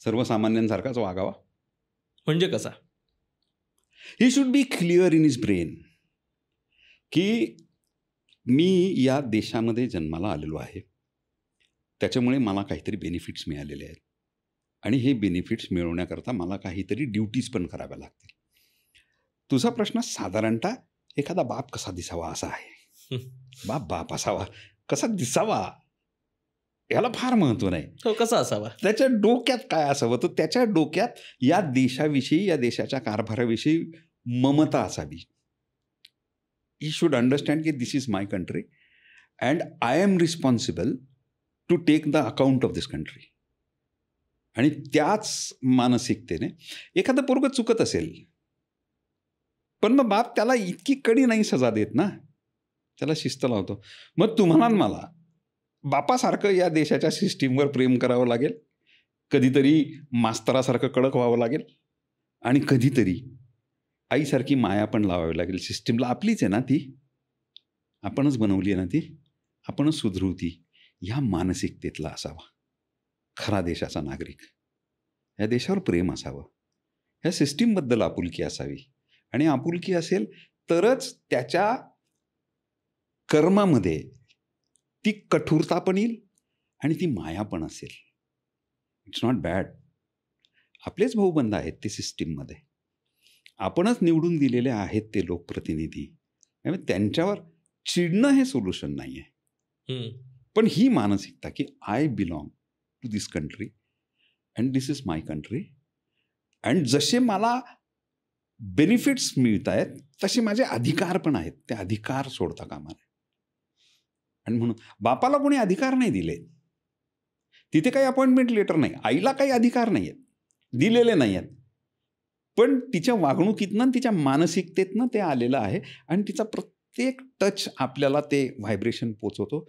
सर्वसामान्यांसारखाच वागावा. म्हणजे कसा? He should be clear in his brain की मी या देशामध्ये जन्माला आलेलो आहे, त्याच्यामुळे मला काहीतरी बेनिफिट्स मिळालेले आहेत आणि हे बेनिफिट्स मिळवण्याकरता मला काहीतरी ड्युटीज पण कराव्या लागतील. तुझा प्रश्न साधारणतः एखादा बाप कसा दिसावा असा आहे. बाप असावा, कसा दिसावा याला फार महत्त्व नाही. तो कसा असावा, त्याच्या डोक्यात काय असावं, तर त्याच्या डोक्यात या देशाविषयी, या देशाच्या कारभाराविषयी ममता असावी. ही शुड अंडरस्टँड की this is my country and I am responsible to take the account of this country. आणि त्याच मानसिकतेने एखादं पोरगं चुकत असेल, पण मग बाप त्याला इतकी कडी नाही सजा देत ना, त्याला शिस्त लावतो. मग तुम्हाला मला बापासारखं या देशाच्या सिस्टीमवर प्रेम करावं लागेल, कधीतरी मास्तरासारखं कडक व्हावं लागेल आणि कधीतरी आईसारखी माया पण लावावी लागेल. सिस्टीमला आपलीच आहे ना, ती आपणच बनवली आहे ना, ती आपणच सुधरू ती. ह्या मानसिकतेतला असावा खरा देशाचा नागरिक. या देशावर प्रेम असावं, ह्या सिस्टीमबद्दल आपुलकी असावी आणि आपुलकी असेल तरच त्याच्या कर्मामध्ये ती कठोरता पण येईल आणि ती माया पण असेल. It's not bad. आपलेच भाऊबंद आहेत ते सिस्टीममध्ये, आपणच निवडून दिलेले आहेत ते लोकप्रतिनिधी, त्यामुळे त्यांच्यावर चिडणं हे सोल्युशन नाही आहे. पण ही मानसिकता की I belong to this country and this is my country and जसे मला बेनिफिट्स मिळत आहेत तसे माझे अधिकार पण आहेत, ते अधिकार सोडता कामा नये. आणि म्हणून बापाला कोणी अधिकार नाही दिले, तिथे काही अपॉइंटमेंट लेटर नाही, आईला काही अधिकार नाही आहेत, दिलेले नाही आहेत, पण तिच्या वागणुकीतनं, तिच्या मानसिकतेतनं ते आलेलं आहे आणि तिचा प्रत्येक टच आपल्याला ते व्हायब्रेशन पोचवतो.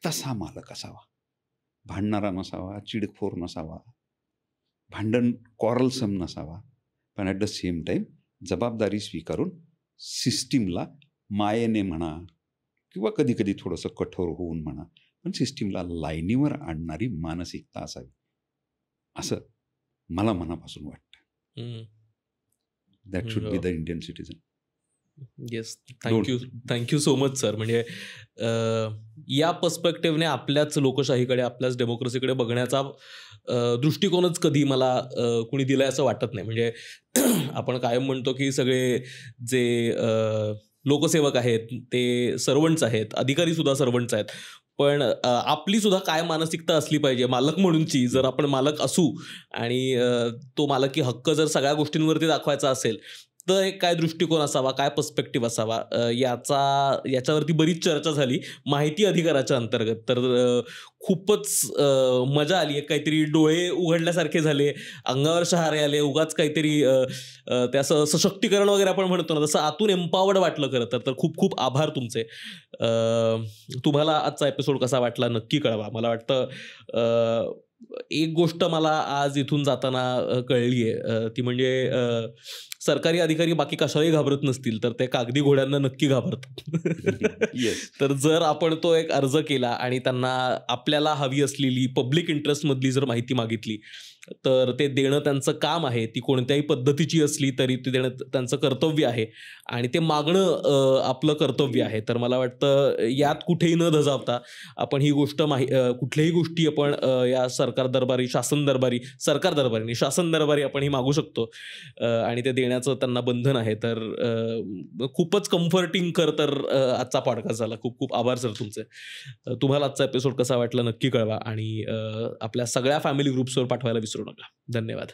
तसा मालक असावा, भांडणारा नसावा, चिडखोर नसावा, भांडण कॉरलसम नसावा, पण ॲट द सेम टाईम जबाबदारी स्वीकारून सिस्टीमला मायेने म्हणा किंवा कधी कधी थोडंसं कठोर होऊन म्हणा, पण सिस्टीमला लाईनीवर आणणारी मानसिकता असावी, असं मला मनापासून वाटतं. That should be the Indian citizen. Yes, thank you so much sir. म्हणजे या पर्स्पेक्टिव्हने आपल्याच लोकशाहीकडे, आपल्याच डेमोक्रेसीकडे बघण्याचा दृष्टिकोनच कधी मला कुणी दिलाय असं वाटत नाही. म्हणजे आपण कायम म्हणतो की सगळे जे लोकसेवक आहेत ते सर्वंट्स आहेत, अधिकारी सुद्धा सर्वंट्स आहेत, पण आपली सुद्धा काय मानसिकता असली पाहिजे मालक म्हणूनची. जर आपण मालक असू आणि तो मालकी हक्क जर सगळ्या गोष्टींवरती दाखवायचा असेल तर एक काय दृष्टिकोन असावा, काय पर्स्पेक्टिव्ह असावा, याच्यावरती बरीच चर्चा झाली माहिती अधिकाराच्या अंतर्गत. तर खूपच मजा आली, काहीतरी डोळे उघडल्यासारखे झाले, अंगावर शहारे आले, उगाच काहीतरी त्याचं सशक्तीकरण वगैरे आपण म्हणतो ना, तसं आतून एम्पावर्ड वाटलं खरं तर. खूप खूप आभार तुमचे. तुम्हाला आजचा एपिसोड कसा वाटला नक्की कळवा. मला वाटतं एक गोष्ट मला आज इथून जाताना कळली आहे, ती म्हणजे सरकारी अधिकारी बाकी कशालाही घाबरत नसतील तर ते कागदी घोड्यांना नक्की घाबरतात. तर जर आपण तो एक अर्ज केला आणि त्यांना आपल्याला हवी असलेली पब्लिक इंटरेस्टमधली जर माहिती मागितली तर ते देणं त्यांचं काम आहे. ती कोणत्याही पद्धतीची असली तरी ते देणं त्यांचं कर्तव्य आहे आणि ते मागणं आपलं कर्तव्य आहे. तर मला वाटतं यात कुठेही न धजावता आपण ही गोष्ट कुठल्याही गोष्टी आपण या सरकार दरबारी शासन दरबारी आपण ही मागू शकतो आणि ते देण्याचं त्यांना बंधन आहे. तर खूपच कम्फर्टिंग तर आजचा पॉडकास्ट झाला. खूप खूप आभार सर तुमचे. तुम्हाला आजचा एपिसोड कसा वाटला नक्की कळवा आणि आपल्या सगळ्या फॅमिली ग्रुप्सवर पाठवायला विसरू नका. धन्यवाद.